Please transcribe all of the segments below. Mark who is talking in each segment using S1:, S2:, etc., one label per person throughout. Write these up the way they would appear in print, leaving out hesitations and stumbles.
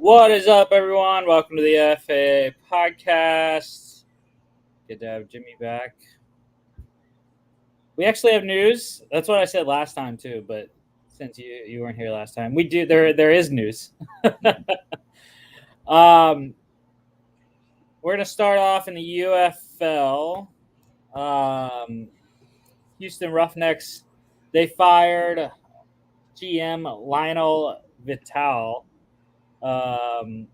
S1: What is up, everyone? Welcome to the FAA podcast. Good to have Jimmy back. We actually have news. That's what I said last time too, but since you weren't here last time, we do. There is news. We're gonna start off in the UFL. Houston Roughnecks. They fired GM Lionel Vital. 1-9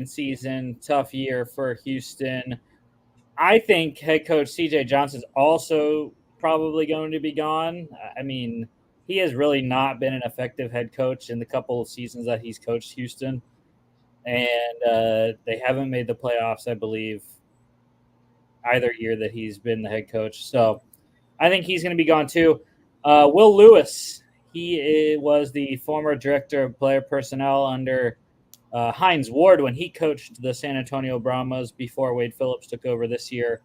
S1: season, tough year for Houston. I think head coach CJ Johnson's also probably going to be gone. I mean, he has really not been an effective head coach in the couple of seasons that he's coached Houston, and they haven't made the playoffs, I believe, either year that he's been the head coach. So I think he's going to be gone too. Will Lewis, he was the former director of player personnel under Hines Ward when he coached the San Antonio Brahmas before Wade Phillips took over this year.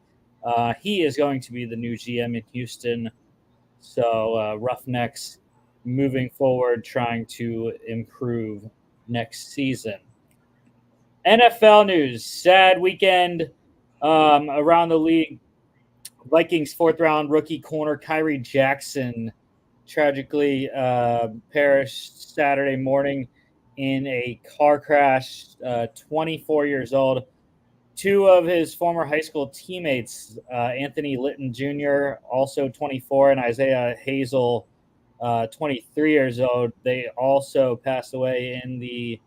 S1: He is going to be the new GM in Houston. So Roughnecks moving forward, trying to improve next season. NFL news, sad weekend around the league. Vikings fourth round rookie corner Kyrie Jackson tragically perished Saturday morning in a car crash, 24 years old. Two of his former high school teammates, Anthony Litton Jr., also 24, and Isaiah Hazel, 23 years old, they also passed away in the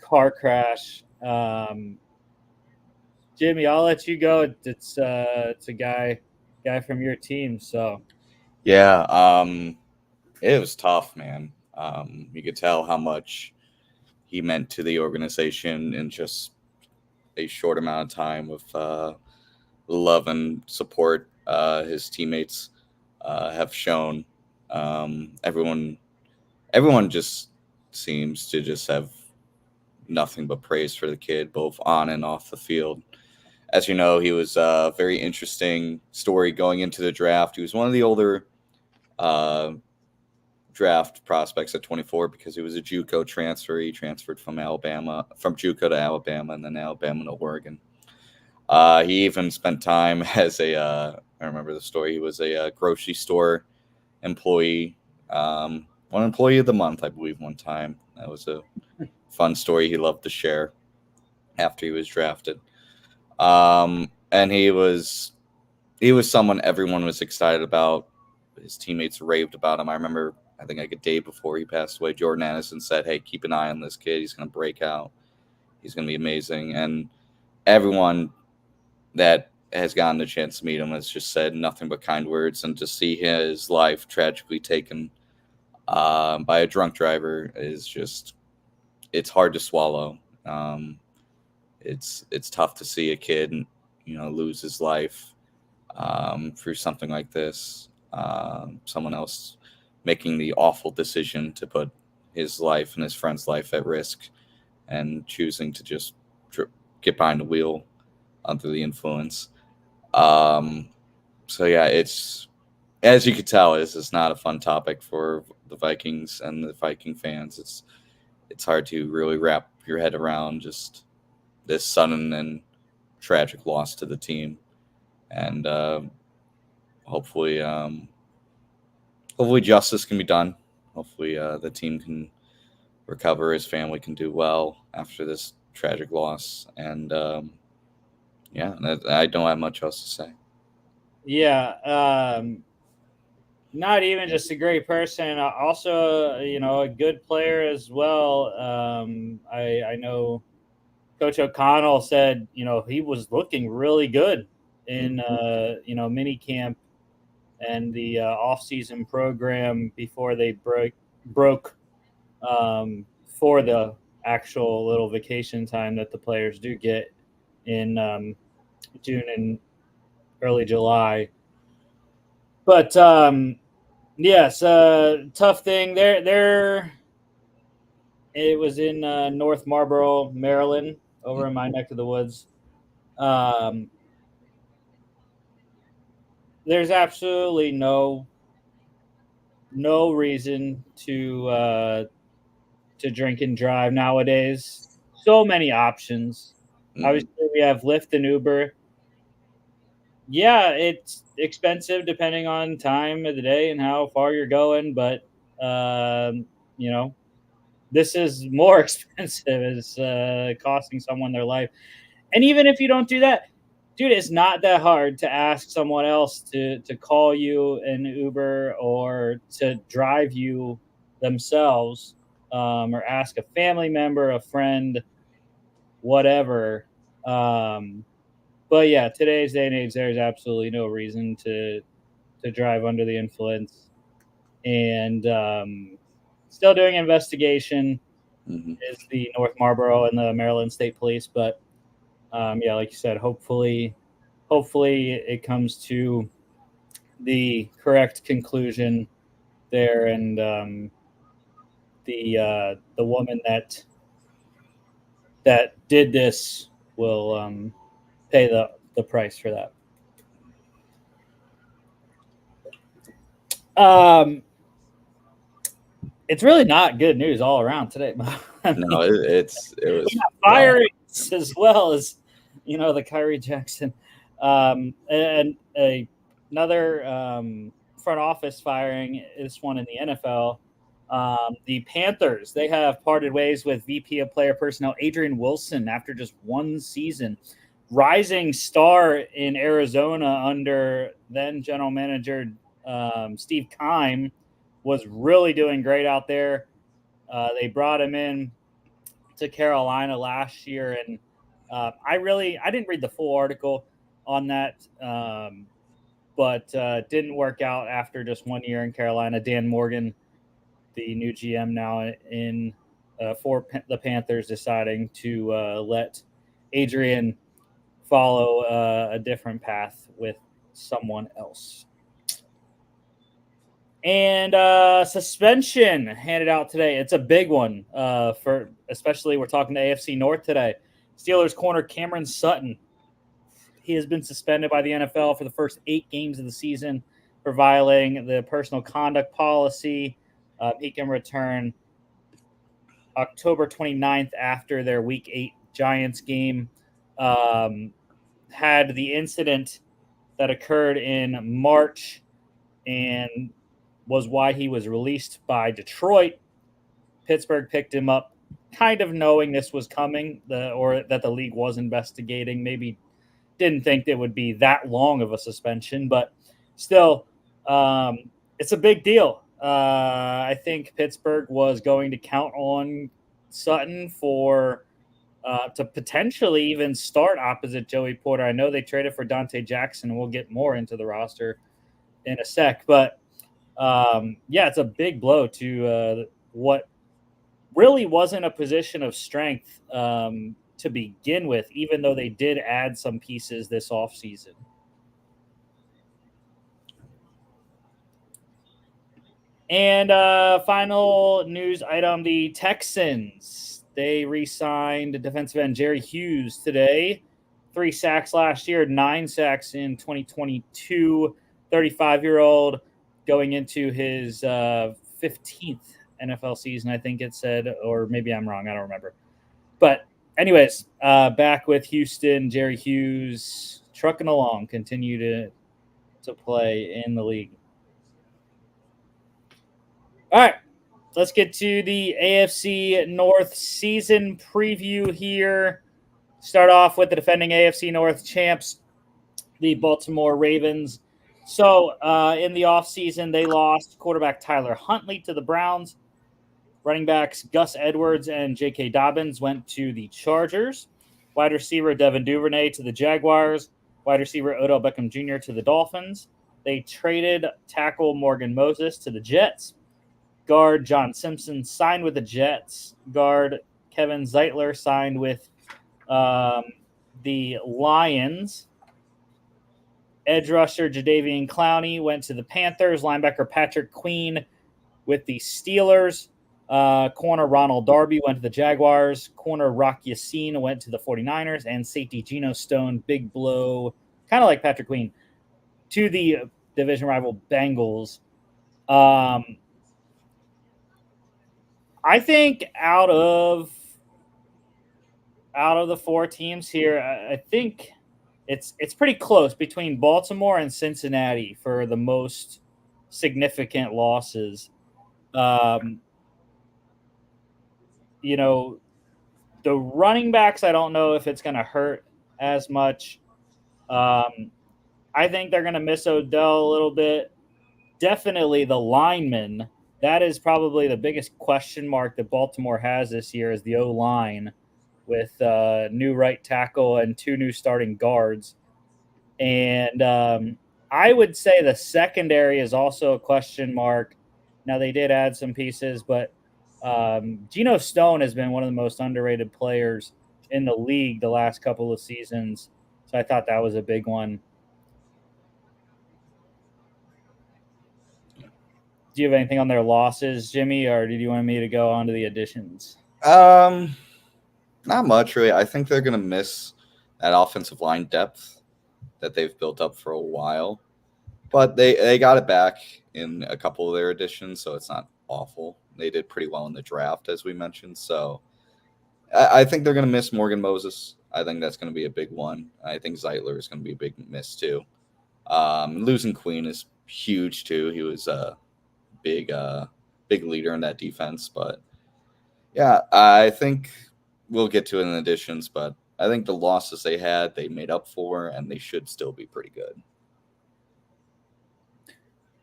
S1: car crash. Jimmy, I'll let you go. It's a guy from your team, so.
S2: Yeah, it was tough, man. You could tell how much he meant to the organization in just a short amount of time with love and support his teammates have shown. Everyone just seems to just have nothing but praise for the kid, both on and off the field. As you know, he was a very interesting story going into the draft. He was one of the older uh, draft prospects at 24 because he was a JUCO transfer. He transferred from JUCO to Alabama, and then Alabama to Oregon. He even spent time as I remember the story. He was a grocery store employee, one employee of the month, I believe, one time. That was a fun story he loved to share after he was drafted. And he was someone everyone was excited about. His teammates raved about him. I remember, I think like a day before he passed away, Jordan Addison said, "Hey, keep an eye on this kid. He's going to break out. He's going to be amazing." And everyone that has gotten the chance to meet him has just said nothing but kind words. And to see his life tragically taken by a drunk driver is just, it's hard to swallow. It's tough to see a kid, lose his life through something like this. Someone else making the awful decision to put his life and his friend's life at risk and choosing to just get behind the wheel under the influence. So yeah, it's, as you could tell, it's not a fun topic for the Vikings and the Viking fans. It's hard to really wrap your head around just this sudden and tragic loss to the team, and hopefully justice can be done. Hopefully the team can recover, his family can do well after this tragic loss, and I don't have much else to say.
S1: Yeah, not even just a great person, also a good player as well. I know Coach O'Connell said he was looking really good in mini camp and the off-season program before they broke for the actual little vacation time that the players do get in June and early July. But yes, tough thing. It was in North Marlboro, Maryland, over in my neck of the woods. There's absolutely no reason to drink and drive nowadays. So many options. Obviously, we have Lyft and Uber. Yeah, it's expensive depending on time of the day and how far you're going, but you know, this is more expensive. It's costing someone their life. And even if you don't do that, dude, it's not that hard to ask someone else to call you an Uber or to drive you themselves, or ask a family member, a friend, whatever. Um, but yeah, today's day and age, there's absolutely no reason to drive under the influence. And still doing investigation is the North Marlboro and the Maryland State Police. But yeah, like you said, hopefully it comes to the correct conclusion there, and the woman that did this will pay the price for that. It's really not good news all around today.
S2: I mean, no, it was
S1: firings as well as the Kyrie Jackson, and another front office firing. This one in the NFL. The Panthers, they have parted ways with VP of Player Personnel Adrian Wilson after just one season. Rising star in Arizona under then general manager Steve Keim was really doing great out there. They brought him in to Carolina last year, and I didn't read the full article on that, but didn't work out after just 1 year in Carolina. Dan Morgan, the new GM now in for the Panthers, deciding to let Adrian follow a different path with someone else. And suspension handed out today. It's a big one for especially we're talking to AFC North today. Steelers corner Cameron Sutton. He has been suspended by the NFL for the first 8 games of the season for violating the personal conduct policy. He can return October 29th after their Week 8 Giants game. Had the incident that occurred in March and was why he was released by Detroit. Pittsburgh picked him up, kind of knowing this was coming, or that the league was investigating. Maybe didn't think it would be that long of a suspension, but still, it's a big deal. I think Pittsburgh was going to count on Sutton for to potentially even start opposite Joey Porter. I know they traded for Dante Jackson, and we'll get more into the roster in a sec, but yeah, it's a big blow to what really wasn't a position of strength to begin with, even though they did add some pieces this offseason. And final news item, the Texans, they re-signed defensive end Jerry Hughes today. 3 sacks last year, 9 sacks in 2022. 35-year-old going into his 15th NFL season, I think it said, or maybe I'm wrong. I don't remember. But anyways, back with Houston, Jerry Hughes trucking along, continue to play in the league. All right, let's get to the AFC North season preview here. Start off with the defending AFC North champs, the Baltimore Ravens. So in the offseason, they lost quarterback Tyler Huntley to the Browns. Running backs Gus Edwards and J.K. Dobbins went to the Chargers. Wide receiver Devin Duvernay to the Jaguars. Wide receiver Odell Beckham Jr. to the Dolphins. They traded tackle Morgan Moses to the Jets. Guard John Simpson signed with the Jets. Guard Kevin Zeitler signed with the Lions. Edge rusher Jadeveon Clowney went to the Panthers. Linebacker Patrick Queen with the Steelers. Corner Ronald Darby went to the Jaguars. Corner Rock Yassin went to the 49ers. And safety Geno Stone, big blow, kind of like Patrick Queen, to the division rival Bengals. I think out of the four teams here, I think it's pretty close between Baltimore and Cincinnati for the most significant losses. Um, you know, the running backs, I don't know if it's going to hurt as much. I think they're going to miss Odell a little bit. Definitely the linemen. That is probably the biggest question mark that Baltimore has this year is the O line with new right tackle and two new starting guards. And I would say the secondary is also a question mark. Now, they did add some pieces, but Geno Stone has been one of the most underrated players in the league the last couple of seasons. So I thought that was a big one. Do you have anything on their losses, Jimmy, or did you want me to go on to the additions?
S2: Not much really. I think they're gonna miss that offensive line depth that they've built up for a while, but they got it back in a couple of their additions, so it's not awful. They did pretty well in the draft, as we mentioned. So I think they're gonna miss Morgan Moses. I think that's gonna be a big one. I think Zeitler is gonna be a big miss too. Losing Queen is huge too. He was a big leader in that defense, but yeah, I think we'll get to it in additions, but I think the losses they had, they made up for, and they should still be pretty good.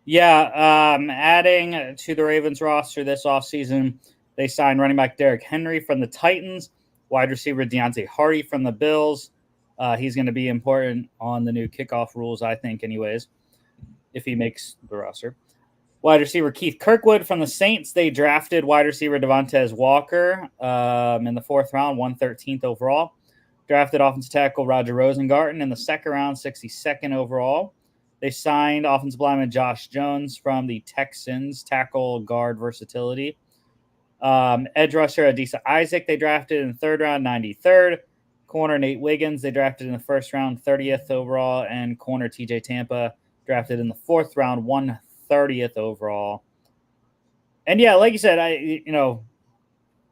S1: Yeah, adding to the Ravens roster this offseason, they signed running back Derrick Henry from the Titans, wide receiver Deontay Hardy from the Bills. He's going to be important on the new kickoff rules, I think, anyways, if he makes the roster. Wide receiver Keith Kirkwood from the Saints. They drafted wide receiver Devontae Walker in the 4th round, 113th overall. Drafted offensive tackle Roger Rosengarten in the 2nd round, 62nd overall. They signed offensive lineman Josh Jones from the Texans, tackle guard versatility. Edge rusher Adisa Isaac, they drafted in the 3rd round, 93rd. Corner Nate Wiggins, they drafted in the 1st round, 30th overall. And corner TJ Tampa, drafted in the 4th round, 130th overall. And yeah, like you said,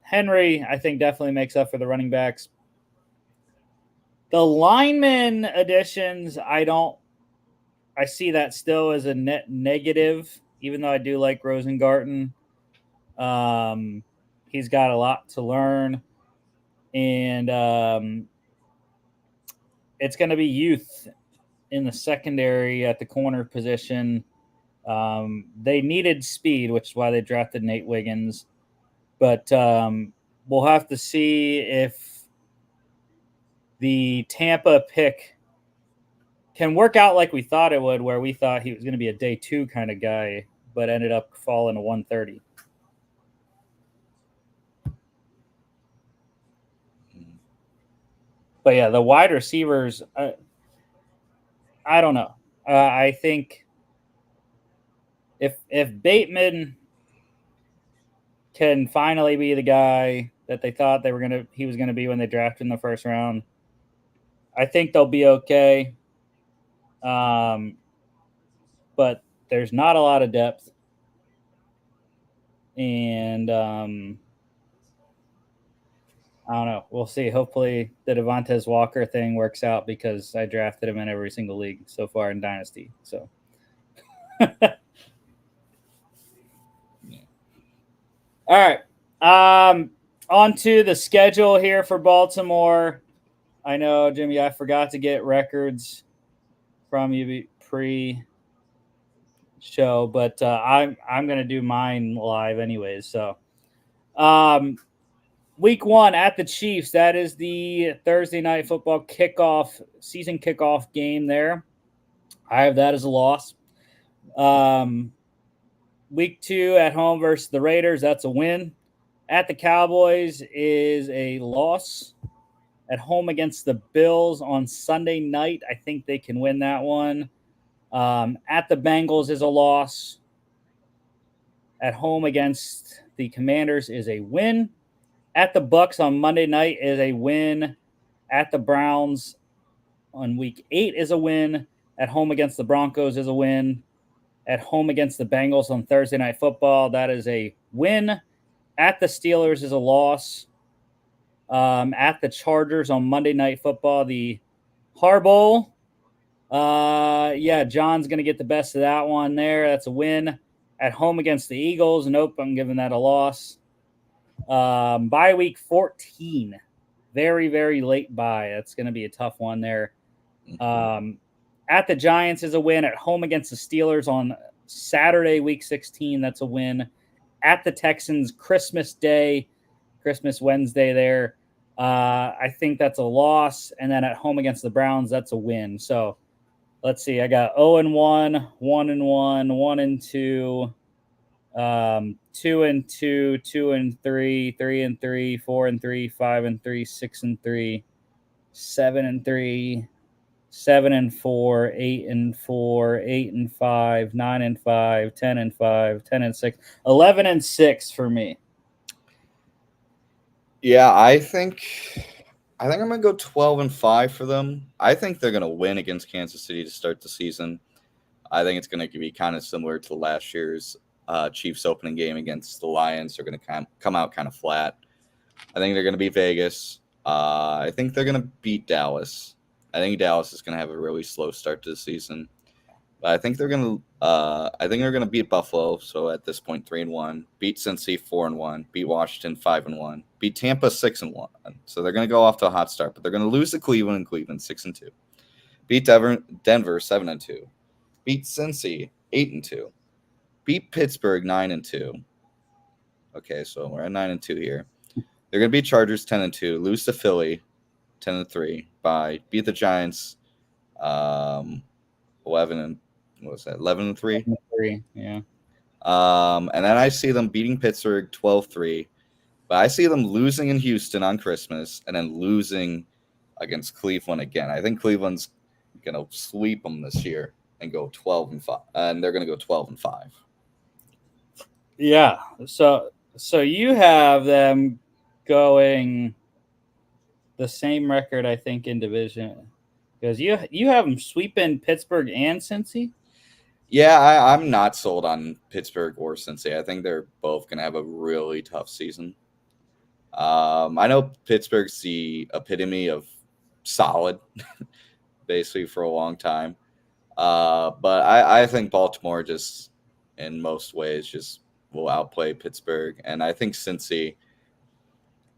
S1: Henry, I think definitely makes up for the running backs. The lineman additions, I see that still as a net negative, even though I do like Rosengarten. He's got a lot to learn, and it's going to be youth in the secondary at the corner position. They needed speed, which is why they drafted Nate Wiggins. But we'll have to see if the Tampa pick can work out like we thought it would, where we thought he was going to be a day 2 kind of guy, but ended up falling to 130. But yeah, the wide receivers, I don't know. I think if Bateman can finally be the guy that they thought he was gonna be when they drafted in the 1st round, I think they'll be okay. But there's not a lot of depth, and I don't know. We'll see. Hopefully, the Devontae Walker thing works out because I drafted him in every single league so far in Dynasty. So, all right. On to the schedule here for Baltimore. I know, Jimmy, I forgot to get records from you pre-show, but I'm going to do mine live anyways. So, Week 1 at the Chiefs. That is the Thursday night football season kickoff game there. I have that as a loss. Week 2 at home versus the Raiders. That's a win. At the Cowboys is a loss. At home against the Bills on Sunday night, I think they can win that one. At the Bengals is a loss. At home against the Commanders is a win. At the Bucks on Monday night is a win. At the Browns on week 8 is a win. At home against the Broncos is a win. At home against the Bengals on Thursday Night Football, that is a win. At the Steelers is a loss. At the Chargers on Monday Night Football, the Harbowl. Yeah, John's going to get the best of that one there. That's a win. At home against the Eagles, nope, I'm giving that a loss. Bye week 14. Very, very late bye. That's going to be a tough one there. At the Giants is a win. At home against the Steelers on Saturday, week 16, that's a win. At the Texans, Christmas Day, Christmas Wednesday there. I think that's a loss. And then at home against the Browns, that's a win. So let's see. I got 0-1, 1-1, 1-2, 2-2, 2-3, 3-3, 4-3, 5-3, 6-3, 7-3, 7-4, 8-4, 8-5, 9-5, 10-5, 10-6, 11-6 for me.
S2: Yeah, I think I'm gonna go 12-5 for them. I think they're gonna win against Kansas City to start the season. I think it's gonna be kind of similar to last year's Chiefs opening game against the Lions. They're gonna come out kind of flat. I think they're gonna beat Vegas. I think they're gonna beat Dallas. I think Dallas is gonna have a really slow start to the season. But I think they're gonna beat Buffalo. So at this point, 3-1. Beat Cincy 4-1. Beat Washington 5-1. Beat Tampa 6-1. So they're gonna go off to a hot start, but they're gonna lose to Cleveland. And Cleveland 6-2. Beat Denver 7-2. Beat Cincy 8-2. Beat Pittsburgh 9-2. Okay, so we're at 9-2 here. They're gonna beat Chargers 10-2. Lose to Philly 10-3. Beat the Giants 11-3.
S1: 11-3, yeah.
S2: And then I see them beating Pittsburgh 12-3. But I see them losing in Houston on Christmas and then losing against Cleveland again. I think Cleveland's going to sweep them this year and go 12-5. And they're going to go 12-5.
S1: Yeah. So you have them going the same record, I think, in division. Because you have them sweeping Pittsburgh and Cincy?
S2: Yeah, I'm not sold on Pittsburgh or Cincy. I think they're both going to have a really tough season. I know Pittsburgh's the epitome of solid, basically, for a long time. But I think Baltimore just, in most ways, just will outplay Pittsburgh. And I think Cincy,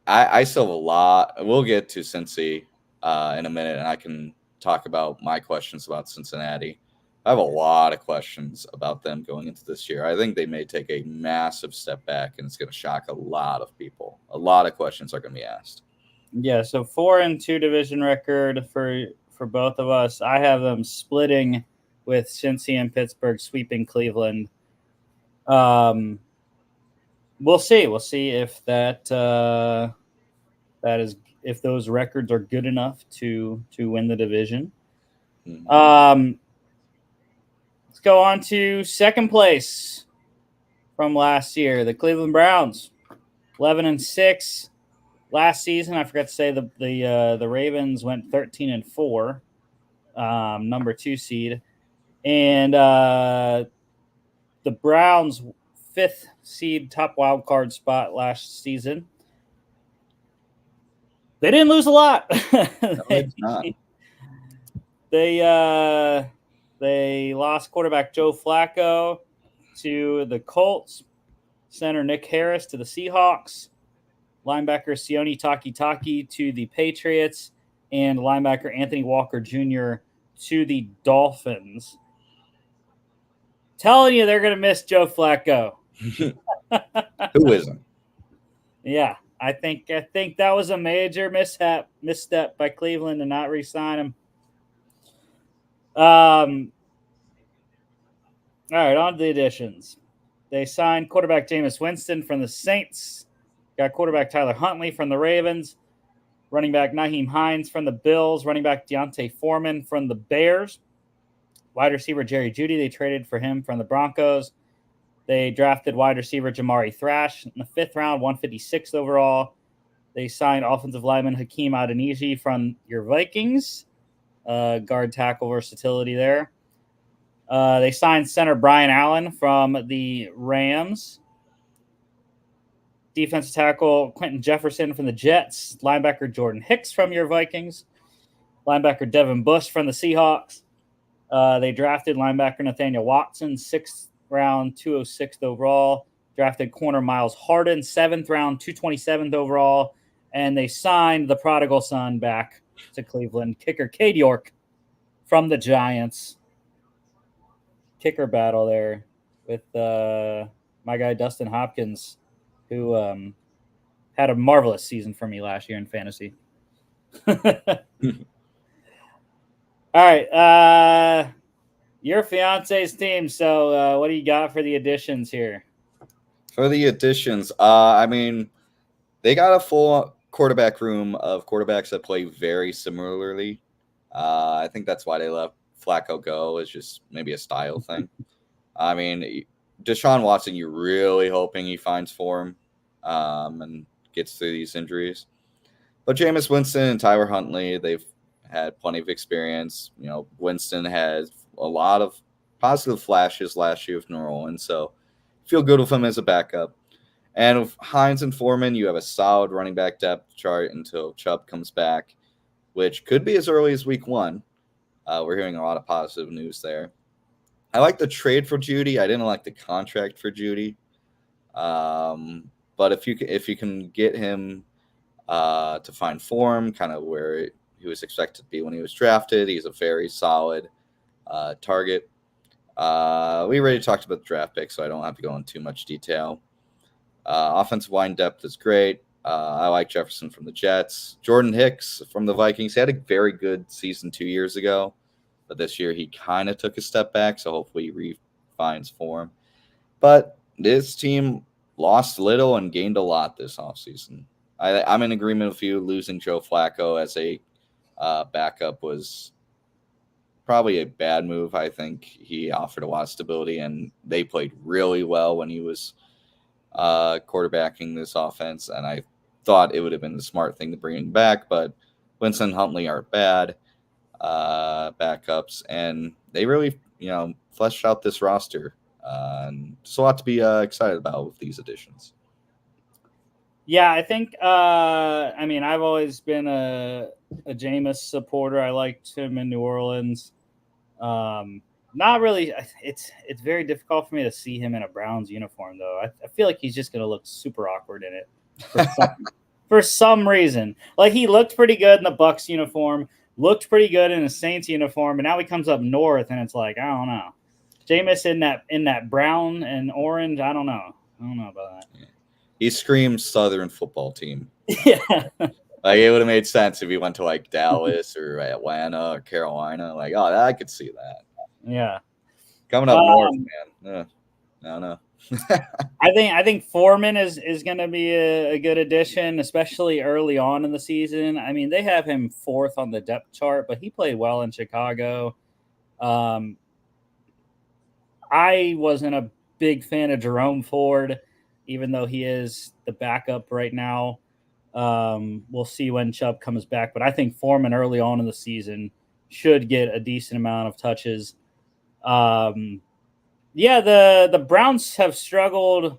S2: I still have a lot. We'll get to Cincy in a minute, and I can talk about my questions about Cincinnati. I have a lot of questions about them going into this year. I think they may take a massive step back, and it's going to shock a lot of people. A lot of questions are going to be asked.
S1: Yeah, so 4-2 division record for both of us. I have them splitting with Cincy and Pittsburgh, sweeping Cleveland. We'll see. We'll see if that is if those records are good enough to win the division.
S2: Mm-hmm.
S1: Let's go on to second place from last year, the Cleveland Browns, 11-6. Last season, I forgot to say the Ravens went 13-4, number 2 seed, and the Browns 5th seed, top wild card spot last season. They didn't lose a lot.
S2: No, it's not.
S1: They lost quarterback Joe Flacco to the Colts, center Nick Harris to the Seahawks, linebacker Sione Takitaki to the Patriots, and linebacker Anthony Walker Jr. to the Dolphins. Telling you they're going to miss Joe Flacco.
S2: Who isn't?
S1: Yeah, I think that was a major misstep by Cleveland to not re-sign him. All right, on to the additions. They signed quarterback Jameis Winston from the Saints. Got quarterback Tyler Huntley from the Ravens. Running back Nyheim Hines from the Bills. Running back Deontay Foreman from the Bears. Wide receiver Jerry Jeudy, they traded for him from the Broncos. They drafted wide receiver Jamari Thrash in the 5th round, 156th overall. They signed offensive lineman Hakeem Adeniji from your Vikings. Guard tackle versatility there. They signed center Brian Allen from the Rams. Defensive tackle Quentin Jefferson from the Jets. Linebacker Jordan Hicks from your Vikings. Linebacker Devin Bush from the Seahawks. They drafted linebacker Nathaniel Watson, 6th round, 206th overall. Drafted corner Miles Harden, 7th round, 227th overall. And they signed the prodigal son back to Cleveland. Kicker Cade York from the Giants. Kicker battle there with my guy Dustin Hopkins, who had a marvelous season for me last year in fantasy. All right. Your fiance's team. So what do you got for the additions here?
S2: For the additions, I mean, they got a full quarterback room of quarterbacks that play very similarly. I think that's why they let Flacco go. It's just maybe a style thing. I mean, Deshaun Watson, you're really hoping he finds form and gets through these injuries. But Jameis Winston and Tyler Huntley, they've had plenty of experience. You know, Winston has a lot of positive flashes last year with New Orleans, so feel good with him as a backup. And with Hines and Foreman, you have a solid running back depth chart until Chubb comes back, which could be as early as week 1. We're hearing a lot of positive news there. I like the trade for Judy. I didn't like the contract for Judy. But if you can get him to find form, kind of where he was expected to be when he was drafted, he's a very solid target. We already talked about the draft pick, so I don't have to go into too much detail. Offensive line depth is great. I like Jefferson from the Jets. Jordan Hicks from the Vikings. He had a very good season 2 years ago, but this year he kind of took a step back, so hopefully he finds form. But this team lost little and gained a lot this offseason. I'm in agreement with you. Losing Joe Flacco as a backup was probably a bad move. I think he offered a lot of stability, and they played really well when he was quarterbacking this offense, and I thought it would have been the smart thing to bring him back, but Winston and Huntley are bad backups, and they really, fleshed out this roster, and there's a lot to be excited about with these additions.
S1: Yeah, I think, I've always been a Jameis supporter. I liked him in New Orleans. Not really. It's very difficult for me to see him in a Browns uniform, though. I feel like he's just going to look super awkward in it for some reason. Like, he looked pretty good in the Bucs uniform, looked pretty good in a Saints uniform, and now he comes up north, and it's like, I don't know. Jameis in that brown and orange, I don't know. I don't know about that.
S2: He screams Southern football team.
S1: Yeah.
S2: Like, it would have made sense if he went to, like, Dallas or Atlanta or Carolina. Like, oh, I could see that.
S1: Yeah.
S2: Coming up north, man. I don't know.
S1: I think Foreman is going to be a good addition, especially early on in the season. I mean, they have him 4th on the depth chart, but he played well in Chicago. I wasn't a big fan of Jerome Ford, even though he is the backup right now. We'll see when Chubb comes back, but I think Foreman early on in the season should get a decent amount of touches. The Browns have struggled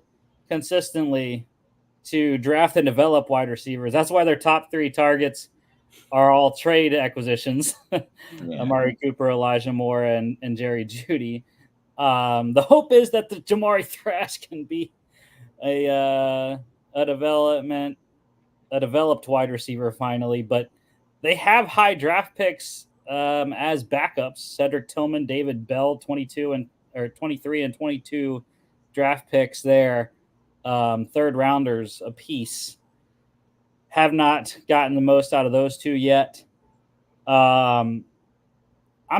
S1: consistently to draft and develop wide receivers. That's why their top 3 targets are all trade acquisitions. Yeah. Amari Cooper, Elijah Moore, and Jerry Jeudy. The hope is that the Jamari Thrash can be a developed wide receiver finally, but they have high draft picks as backups. Cedric Tillman, David Bell, 23 and 22 draft picks there, 3rd rounders apiece. Have not gotten the most out of those 2 yet. I'm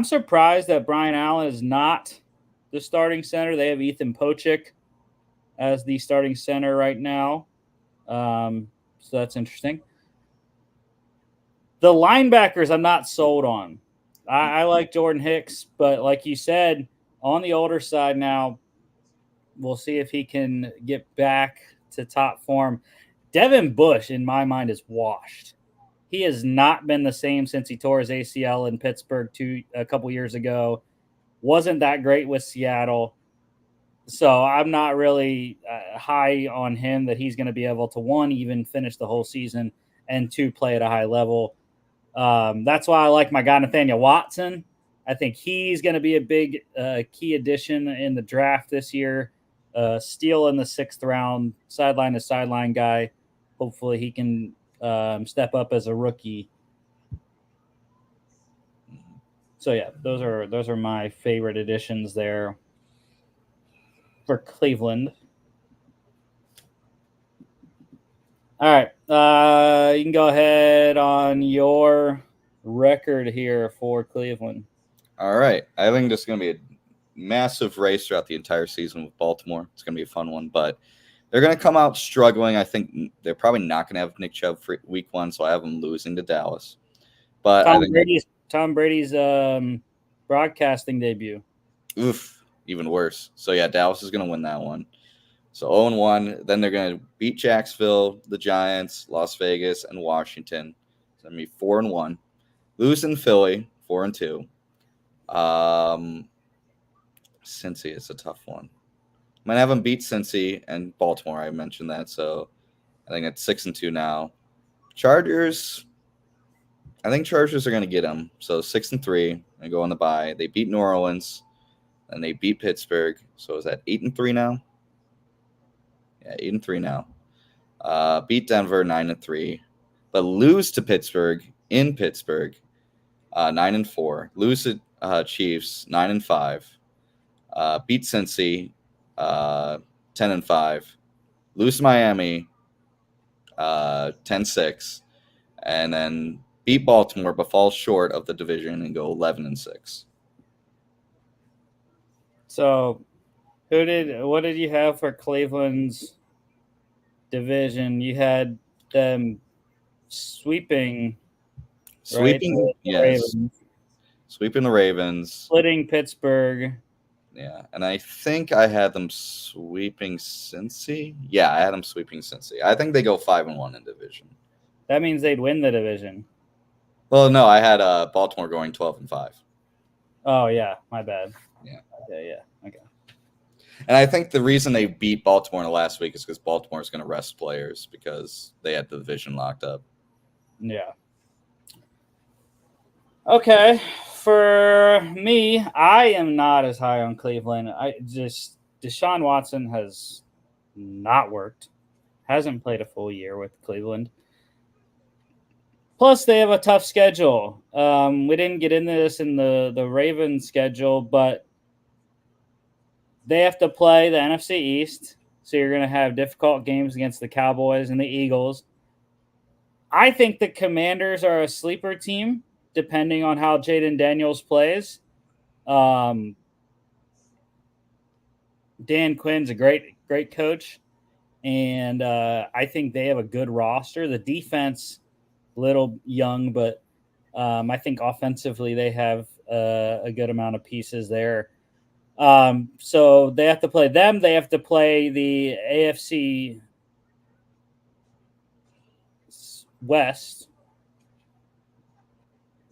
S1: surprised that Brian Allen is not the starting center. They have Ethan Pochik as the starting center right now. So that's interesting. The linebackers I'm not sold on. I like Jordan Hicks, but like you said, on the older side now, we'll see if he can get back to top form. Devin Bush, in my mind, is washed. He has not been the same since he tore his ACL in Pittsburgh a couple years ago. Wasn't that great with Seattle. So I'm not really high on him that he's going to be able to, one, even finish the whole season, and two, play at a high level. That's why I like my guy Nathaniel Watson. I think he's going to be a big key addition in the draft this year. Steal in the 6th round, sideline to sideline guy. Hopefully he can step up as a rookie. So yeah, those are my favorite additions there for Cleveland. All right, you can go ahead on your record here for Cleveland.
S2: All right. I think this is going to be a massive race throughout the entire season with Baltimore. It's going to be a fun one, but they're going to come out struggling. I think they're probably not going to have Nick Chubb for week 1, so I have them losing to Dallas. But I think
S1: Tom Brady's broadcasting debut.
S2: even worse. So yeah, Dallas is going to win that one. So 0-1. Then they're going to beat Jacksonville, the Giants, Las Vegas, and Washington. So I mean 4-1. Lose in Philly, 4-2. Cincy is a tough one. I'm gonna have them beat Cincy and Baltimore. I mentioned that, so I think it's 6-2 now. Chargers. I think Chargers are gonna get them. So 6-3 and go on the bye. They beat New Orleans, and they beat Pittsburgh. So is that 8-3 now? Yeah, 8-3 now. Beat Denver 9-3, but lose to Pittsburgh in Pittsburgh 9-4. Lose to Chiefs 9-5. Beat Cincy 10-5. Lose to Miami 10-6, and then beat Baltimore but fall short of the division and go 11-6.
S1: So, what did you have for Cleveland's division? You had them sweeping right?
S2: Yes, sweeping the Ravens,
S1: splitting Pittsburgh.
S2: Yeah, and I think I had them sweeping Cincy. Yeah, I had them sweeping Cincy. I think they go 5-1 in division.
S1: That means they'd win the division.
S2: Well, no, I had Baltimore going 12-5.
S1: Oh yeah, my bad.
S2: Yeah.
S1: Okay, yeah. Okay.
S2: And I think the reason they beat Baltimore in the last week is because Baltimore is going to rest players because they had the division locked up.
S1: Yeah. Okay, for me, I am not as high on Cleveland. Deshaun Watson has not worked. Hasn't played a full year with Cleveland. Plus, they have a tough schedule. We didn't get into this in the Ravens schedule, but they have to play the NFC East. So you're going to have difficult games against the Cowboys and the Eagles. I think the Commanders are a sleeper team, depending on how Jaden Daniels plays. Dan Quinn's a great coach, and I think they have a good roster. The defense, little young, but I think offensively they have a good amount of pieces there. So they have to play them. They have to play the AFC West,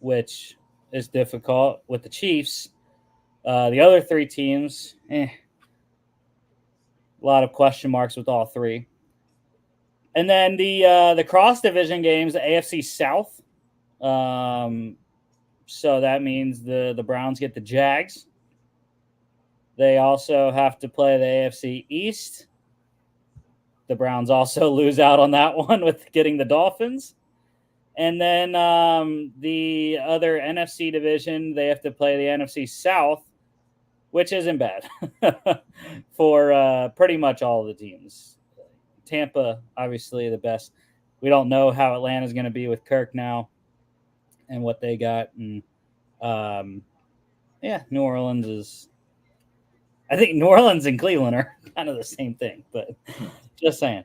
S1: which is difficult with the Chiefs. The other three teams, a lot of question marks with all three. And then the cross division games, the AFC South. So that means the Browns get the Jags. They also have to play the AFC East. The Browns also lose out on that one with getting the Dolphins. And then the other NFC division, they have to play the NFC South, which isn't bad for pretty much all of the teams. Tampa, obviously, the best. We don't know how Atlanta's going to be with Kirk now and what they got. And New Orleans is. I think New Orleans and Cleveland are kind of the same thing, but just saying.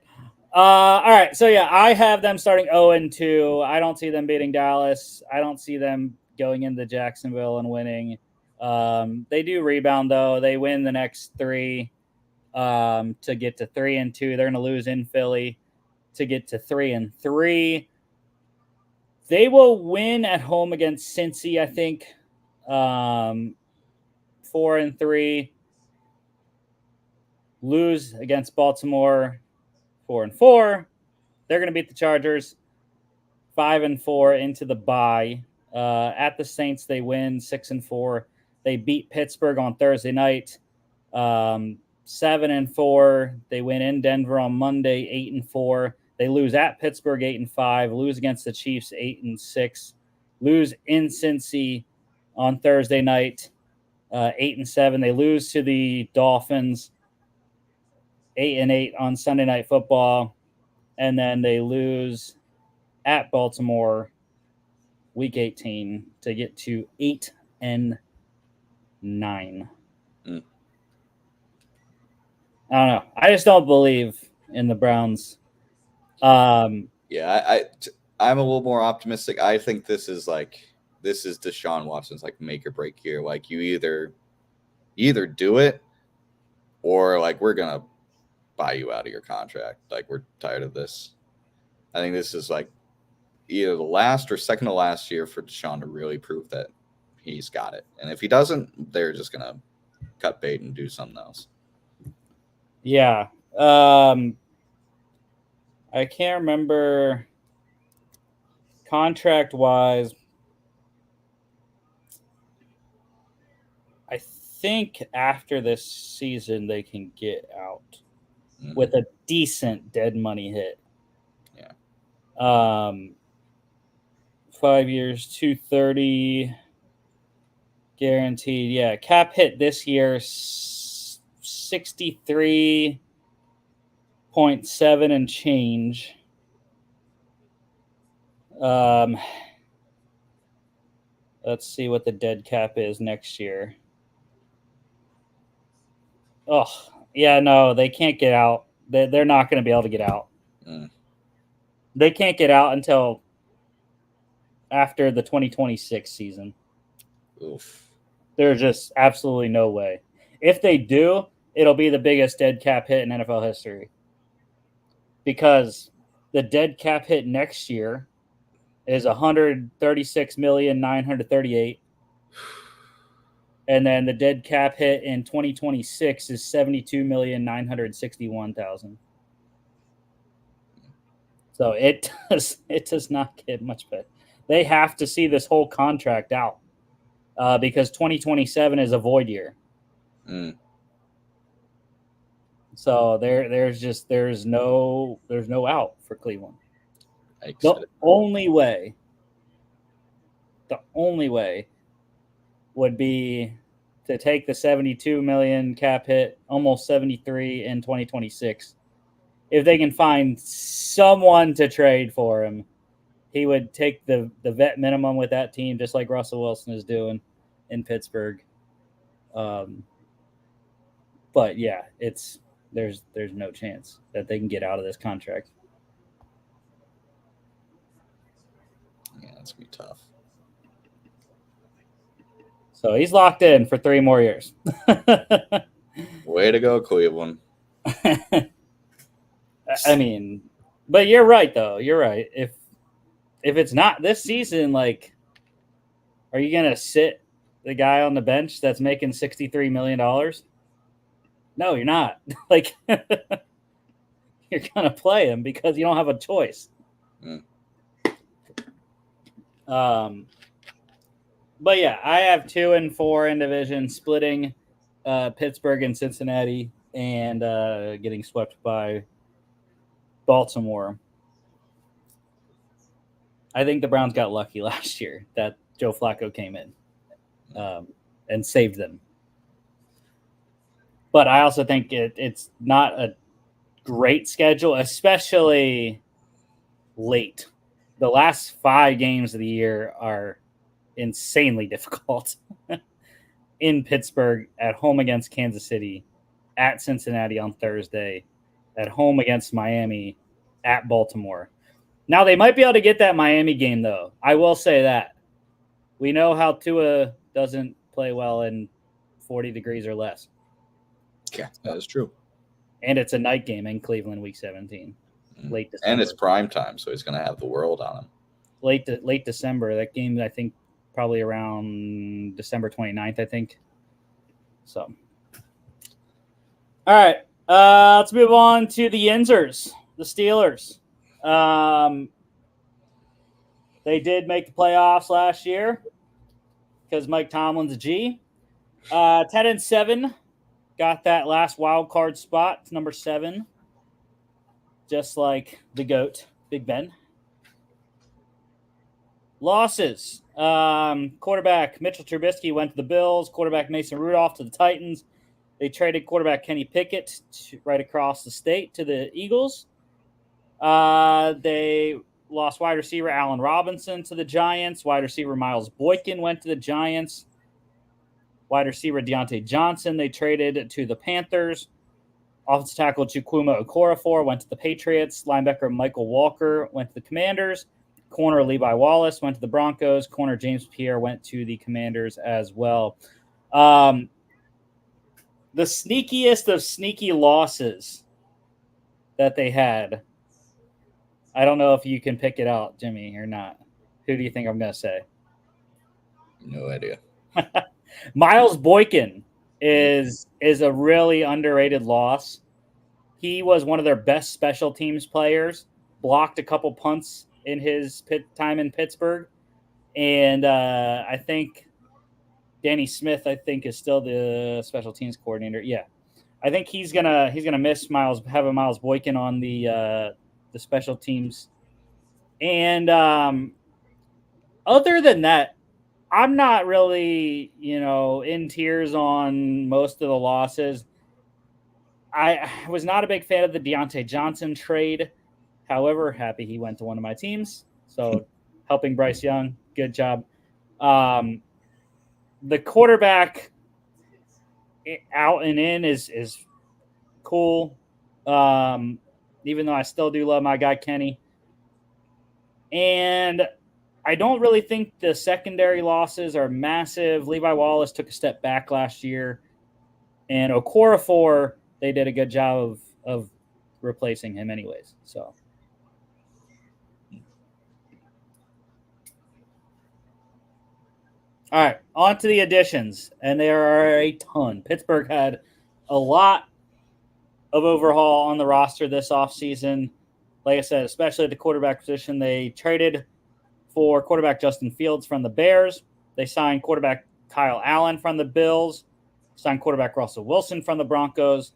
S1: All right, so yeah, I have them starting 0-2. I don't see them beating Dallas. I don't see them going into Jacksonville and winning. They do rebound though. They win the next three to get to 3-2. They're going to lose in Philly to get to 3-3. They will win at home against Cincy, I think. 4-3. lose against Baltimore 4-4. They're going to beat the Chargers 5-4 into the bye. At the Saints, they win 6-4. They beat Pittsburgh on Thursday night 7-4. They win in Denver on Monday 8-4. They lose at Pittsburgh 8-5. Lose against the Chiefs 8-6. Lose in Cincy on Thursday night 8-7. They lose to the Dolphins 8-8 on Sunday Night Football, and then they lose at Baltimore Week 18 to get to 8-9. I don't know. I just don't believe in the Browns.
S2: I'm a little more optimistic. I think this is Deshaun Watson's like make or break year. Like you either do it or like we're gonna buy you out of your contract. Like we're tired of this. I think this is like either the last or second to last year for Deshaun to really prove that he's got it. And if he doesn't, they're just gonna cut bait and do something else.
S1: Yeah. I can't remember contract-wise. I think after this season they can get out with a decent dead money hit.
S2: Yeah.
S1: 5 years, $230 guaranteed. Yeah, cap hit this year 63.7 and change. Let's see what the dead cap is next year. Oh, yeah, no, they can't get out. They're not going to be able to get out. They can't get out until after the 2026 season.
S2: Oof.
S1: There's just absolutely no way. If they do, it'll be the biggest dead cap hit in NFL history. Because the dead cap hit next year is $136,938,000. And then the dead cap hit in 2026 is $72,961,000. So it does not get much better. They have to see this whole contract out because 2027 is a void year. So there's no out for Cleveland. The only way would be to take the 72 million cap hit, almost 73 in 2026. If they can find someone to trade for him, he would take the vet minimum with that team, just like Russell Wilson is doing in Pittsburgh. But yeah, there's no chance that they can get out of this contract.
S2: Yeah, that's gonna be tough.
S1: So he's locked in for 3 more years.
S2: Way to go, Cleveland.
S1: I mean, but you're right, though. You're right. If it's not this season, like, are you going to sit the guy on the bench that's making $63 million? No, you're not. Like, you're going to play him because you don't have a choice. But yeah, I have 2-4 in division, splitting Pittsburgh and Cincinnati, and getting swept by Baltimore. I think the Browns got lucky last year that Joe Flacco came in and saved them. But I also think it's not a great schedule, especially late. The last 5 games of the year are insanely difficult. In Pittsburgh, at home against Kansas City, at Cincinnati on Thursday, at home against Miami, at Baltimore. Now, they might be able to get that Miami game, though. I will say that. We know how Tua doesn't play well in 40 degrees or less.
S2: Yeah, that is true.
S1: And it's a night game in Cleveland, Week 17. Late December.
S2: And it's prime time, so he's going to have the world on him.
S1: Late December. That game, I think, probably around December 29th, I think. So, all right. Let's move on to the Yinzers, the Steelers. They did make the playoffs last year because Mike Tomlin's a G. 10-7, got that last wild card spot, number 7, just like the GOAT, Big Ben. Losses. Quarterback Mitchell Trubisky went to the Bills. Quarterback Mason Rudolph to the Titans. They traded quarterback Kenny Pickett right across the state to the Eagles. They lost wide receiver Allen Robinson to the Giants. Wide receiver Miles Boykin went to the Giants. Wide receiver Deontay Johnson they traded to the Panthers. Offensive tackle Chukwuma Okorafor went to the Patriots. Linebacker Michael Walker went to the Commanders. Corner Levi Wallace went to the Broncos. Corner James Pierre went to the Commanders as well. The sneakiest of sneaky losses that they had. I don't know if you can pick it out, Jimmy, or not. Who do you think I'm going to say?
S2: No idea.
S1: Miles Boykin is a really underrated loss. He was one of their best special teams players, blocked a couple punts in his time in Pittsburgh. And I think Danny Smith, is still the special teams coordinator. Yeah. I think he's gonna miss having Miles Boykin on the special teams. And other than that, I'm not really, in tears on most of the losses. I was not a big fan of the Deontay Johnson trade. However, happy he went to one of my teams. So helping Bryce Young, good job. The quarterback out and in is cool. Even though I still do love my guy Kenny. And I don't really think the secondary losses are massive. Levi Wallace took a step back last year. And Okorafor, they did a good job of replacing him anyways. So. All right, on to the additions. And there are a ton. Pittsburgh had a lot of overhaul on the roster this offseason. Like I said, especially at the quarterback position, they traded for quarterback Justin Fields from the Bears. They signed quarterback Kyle Allen from the Bills. Signed quarterback Russell Wilson from the Broncos.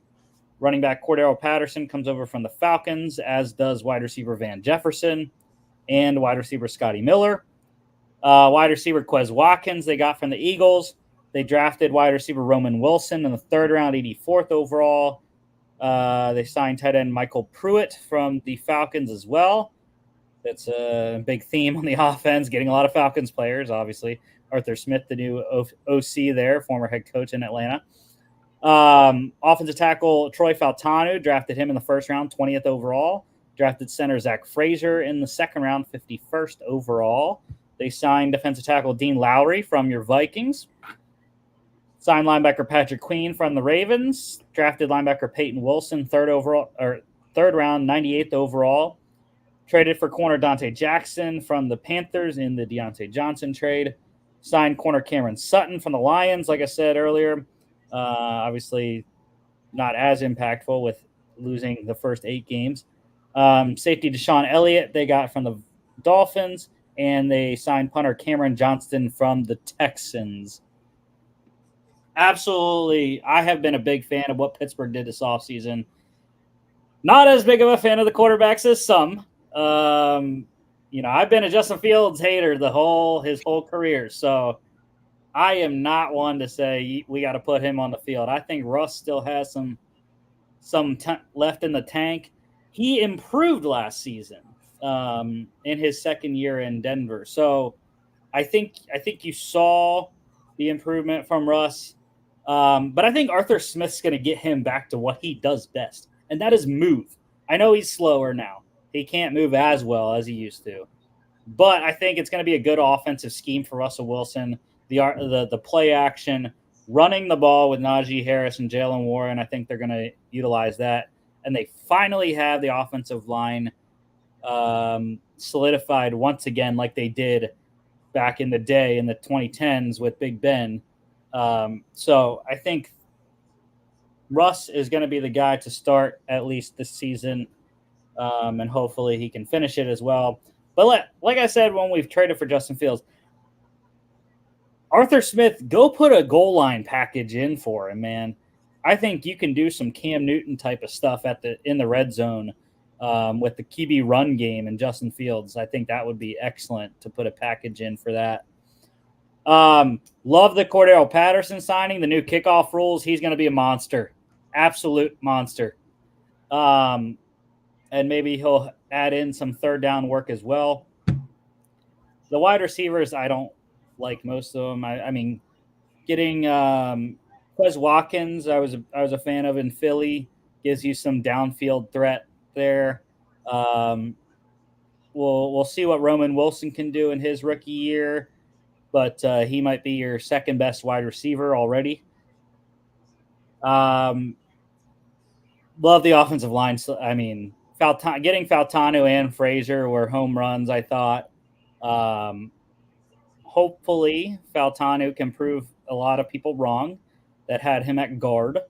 S1: Running back Cordero Patterson comes over from the Falcons, as does wide receiver Van Jefferson and wide receiver Scotty Miller. Wide receiver Quez Watkins they got from the Eagles. They drafted wide receiver Roman Wilson in the 3rd round, 84th overall. They signed tight end Michael Pruitt from the Falcons as well. That's a big theme on the offense, getting a lot of Falcons players, obviously. Arthur Smith, the new OC there, former head coach in Atlanta. Offensive tackle Troy Faltanu, drafted him in the 1st round, 20th overall. Drafted center Zach Frazier in the 2nd round, 51st overall. They signed defensive tackle Dean Lowry from your Vikings. Signed linebacker Patrick Queen from the Ravens. Drafted linebacker Peyton Wilson, 3rd round, 98th overall. Traded for corner Dante Jackson from the Panthers in the Deontay Johnson trade. Signed corner Cameron Sutton from the Lions, like I said earlier. Obviously not as impactful with losing the first 8 games. Safety Deshaun Elliott they got from the Dolphins. And they signed punter Cameron Johnston from the Texans. Absolutely, I have been a big fan of what Pittsburgh did this offseason. Not as big of a fan of the quarterbacks as some. I've been a Justin Fields hater his whole career. So I am not one to say we got to put him on the field. I think Russ still has some left in the tank. He improved last season in his 2nd year in Denver. So I think you saw the improvement from Russ. But I think Arthur Smith's going to get him back to what he does best, and that is move. I know he's slower now. He can't move as well as he used to. But I think it's going to be a good offensive scheme for Russell Wilson. The play action, running the ball with Najee Harris and Jalen Warren, I think they're going to utilize that. And they finally have the offensive line solidified once again like they did back in the day in the 2010s with Big Ben. So I think Russ is going to be the guy to start at least this season, and hopefully he can finish it as well. But like I said, when we've traded for Justin Fields, Arthur Smith, go put a goal line package in for him, man. I think you can do some Cam Newton type of stuff in the red zone with the QB run game and Justin Fields. I think that would be excellent to put a package in for that. Love the Cordell Patterson signing, the new kickoff rules. He's going to be a monster, absolute monster. And maybe he'll add in some third down work as well. The wide receivers, I don't like most of them. I mean, getting Quez Watkins, I was a fan of in Philly. Gives you some downfield threat there. We'll see what Roman Wilson can do in his rookie year, but he might be your second best wide receiver already. Love the offensive line. I mean, getting Faltano and Frazier were home runs, I thought. Hopefully, Faltano can prove a lot of people wrong that had him at guard.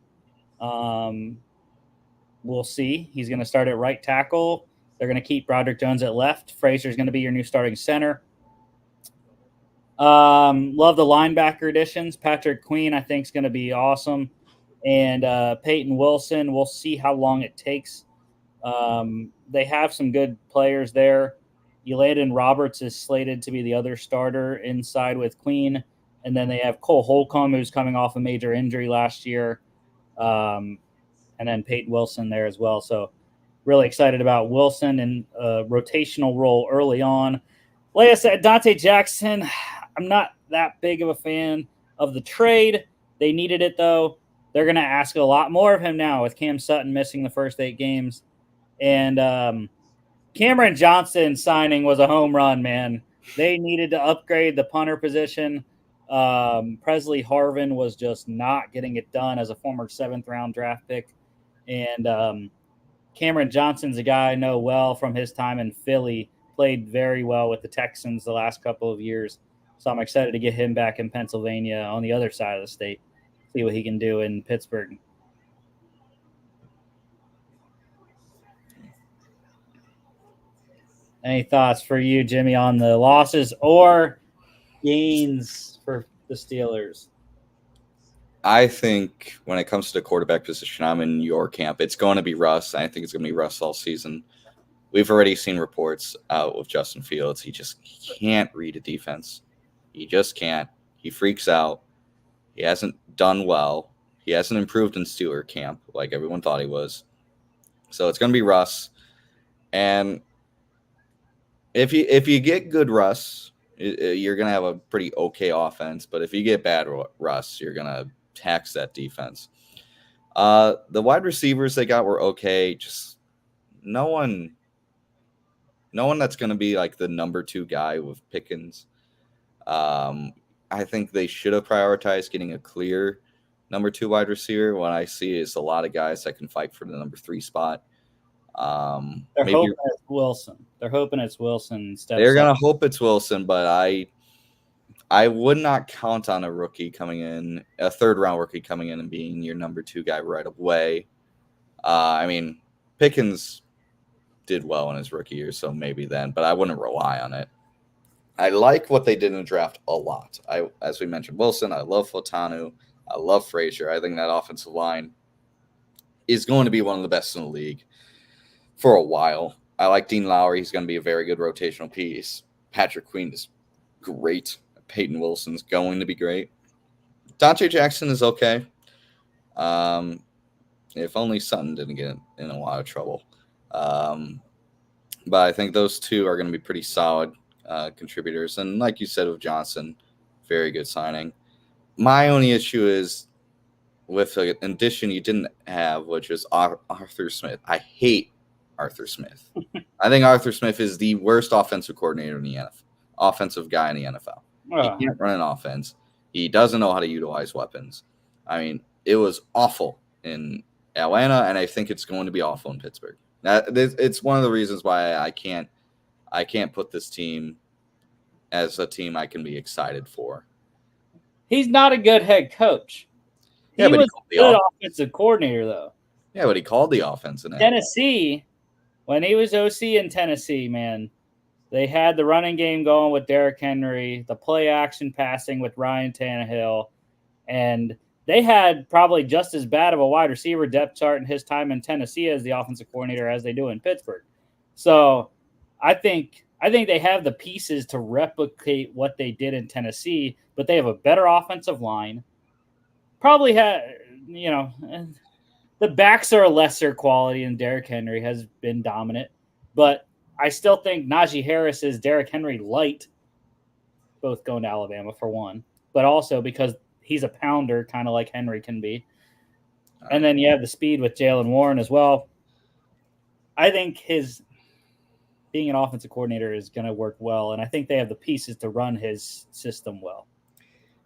S1: We'll see. He's going to start at right tackle. They're going to keep Broderick Jones at left. Frazier's going to be your new starting center. Love the linebacker additions. Patrick Queen, I think, is going to be awesome. And Peyton Wilson, we'll see how long it takes. They have some good players there. Eladen Roberts is slated to be the other starter inside with Queen. And then they have Cole Holcomb, who's coming off a major injury last year. And then Peyton Wilson there as well. So really excited about Wilson and a rotational role early on. Like I said, Dante Jackson, I'm not that big of a fan of the trade. They needed it, though. They're going to ask a lot more of him now with Cam Sutton missing the first 8 games. And Cameron Johnson signing was a home run, man. They needed to upgrade the punter position. Presley Harvin was just not getting it done as a former 7th-round draft pick. And Cameron Johnson's a guy I know well from his time in Philly. Played very well with the Texans the last couple of years. So I'm excited to get him back in Pennsylvania on the other side of the state. See what he can do in Pittsburgh. Any thoughts for you, Jimmy, on the losses or gains for the Steelers?
S2: I think when it comes to the quarterback position, I'm in your camp. It's going to be Russ. I think it's going to be Russ all season. We've already seen reports out with Justin Fields. He just can't read a defense. He just can't. He freaks out. He hasn't done well. He hasn't improved in Steeler camp like everyone thought he was. So it's going to be Russ. And if you get good Russ, you're going to have a pretty okay offense. But if you get bad Russ, you're going to tax that defense. The wide receivers they got were okay. Just no one that's going to be like the number 2 guy with Pickens. I think they should have prioritized getting a clear number 2 wide receiver. What I see is a lot of guys that can fight for the number 3 spot.
S1: They're hoping it's Wilson. They're hoping it's Wilson.
S2: They're going to hope it's Wilson, but I would not count on a rookie coming in, a 3rd-round rookie coming in and being your number 2 guy right away. I mean, Pickens did well in his rookie year, so maybe then, but I wouldn't rely on it. I like what they did in the draft a lot. As we mentioned, Wilson, I love Faltano, I love Frazier. I think that offensive line is going to be one of the best in the league for a while. I like Dean Lowry. He's going to be a very good rotational piece. Patrick Queen is great. Peyton Wilson's going to be great. Dante Jackson is okay. If only Sutton didn't get in a lot of trouble. But I think those 2 are going to be pretty solid contributors. And like you said with Johnson, very good signing. My only issue is with an addition you didn't have, which is Arthur Smith. I hate Arthur Smith. I think Arthur Smith is the worst offensive coordinator in the NFL, offensive guy in the NFL. He can't run an offense. He doesn't know how to utilize weapons. I mean, it was awful in Atlanta, and I think it's going to be awful in Pittsburgh. It's one of the reasons why I can't put this team as a team I can be excited for.
S1: He's not a good head coach. He was a good offensive coordinator, though.
S2: Yeah, but he called the offense in
S1: Tennessee, when he was OC in Tennessee, man, they had the running game going with Derrick Henry, the play action passing with Ryan Tannehill, and they had probably just as bad of a wide receiver depth chart in his time in Tennessee as the offensive coordinator as they do in Pittsburgh. So I think they have the pieces to replicate what they did in Tennessee, but they have a better offensive line. Probably have, the backs are a lesser quality, and Derrick Henry has been dominant. But I still think Najee Harris is Derrick Henry light, both going to Alabama for one, but also because he's a pounder, kind of like Henry can be. And then you have the speed with Jalen Warren as well. I think his being an offensive coordinator is going to work well, and I think they have the pieces to run his system well.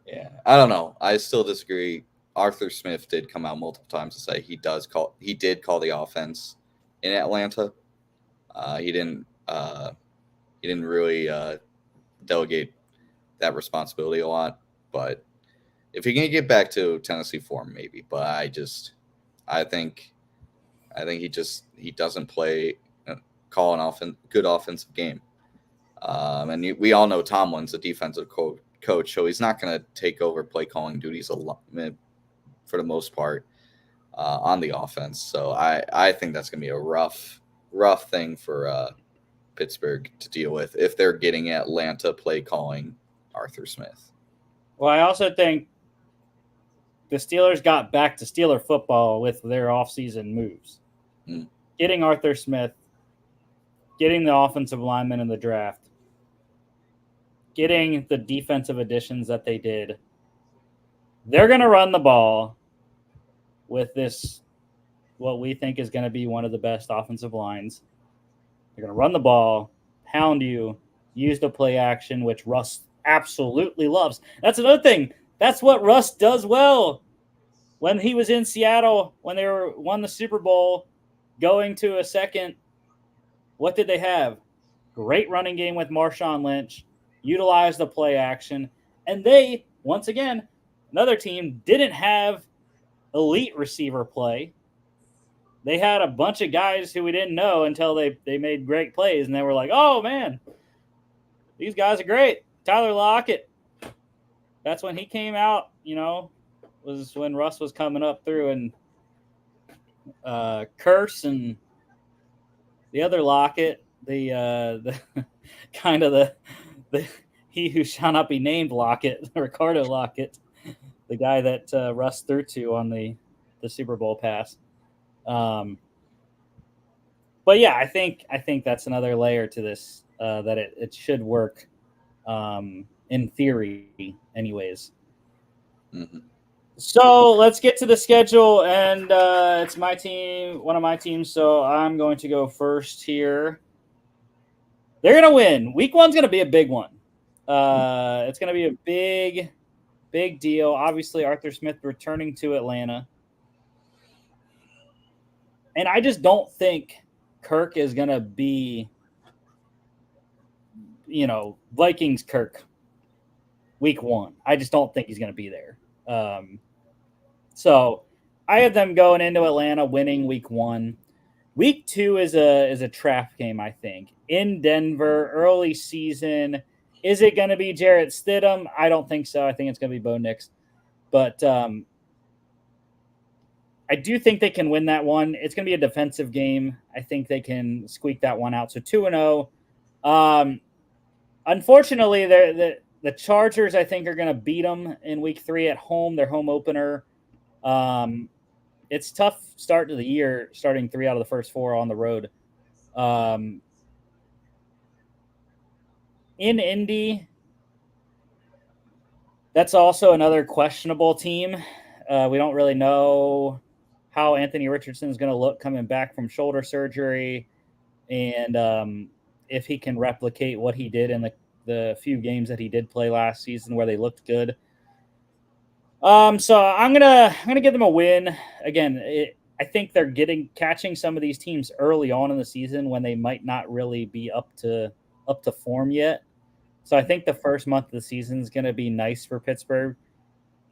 S2: Yeah, I don't know. I still disagree. Arthur Smith did come out multiple times to say he did call the offense in Atlanta. He didn't really delegate that responsibility a lot. But if he can get back to Tennessee form, maybe. But I think he doesn't call an good offensive game. And we all know Tomlin's a defensive coach, so he's not going to take over play calling duties a lot for the most part on the offense. So I think that's going to be a rough thing for Pittsburgh to deal with if they're getting Atlanta play calling Arthur Smith.
S1: Well, I also think the Steelers got back to Steeler football with their offseason moves. Getting Arthur Smith, getting the offensive lineman in the draft, getting the defensive additions that they did. They're going to run the ball with this, what we think is going to be one of the best offensive lines. They're going to run the ball, pound you, use the play action, which Russ absolutely loves. That's another thing. That's what Russ does well. When he was in Seattle, when they won the Super Bowl, going to a second, what did they have? Great running game with Marshawn Lynch, utilized the play action, and they, once again, another team, didn't have elite receiver play. They had a bunch of guys who we didn't know until they made great plays, and they were like, oh, man, these guys are great. Tyler Lockett, that's when he came out, was when Russ was coming up through, and Curse and the other Lockett, the kind of the he who shall not be named Lockett, Ricardo Lockett, the guy that Russ threw to on the Super Bowl pass. But yeah, I think that's another layer to this that it should work in theory, anyways.
S2: Mm-hmm.
S1: So let's get to the schedule, and it's my team, one of my teams. So I'm going to go first here. They're going to win. Week 1's going to be a big one. It's going to be a big deal. Obviously, Arthur Smith returning to Atlanta. And I just don't think Kirk is going to be, Vikings Kirk week 1. I just don't think he's going to be there. So I have them going into Atlanta winning week 1. Week 2 is a trap game, I think. In Denver, early season. Is it going to be Jarrett Stidham? I don't think so. I think it's going to be Bo Nix. But I do think they can win that one. It's going to be a defensive game. I think they can squeak that one out. So 2-0. Unfortunately, the Chargers, I think, are going to beat them in week 3 at home, their home opener. It's tough start to the year, starting 3 out of the first 4 on the road. In Indy, that's also another questionable team. We don't really know how Anthony Richardson is going to look coming back from shoulder surgery, and if he can replicate what he did in the few games that he did play last season where they looked good. So I'm gonna give them a win. Again, I think they're catching some of these teams early on in the season when they might not really be up to form yet. So I think the first month of the season is going to be nice for Pittsburgh.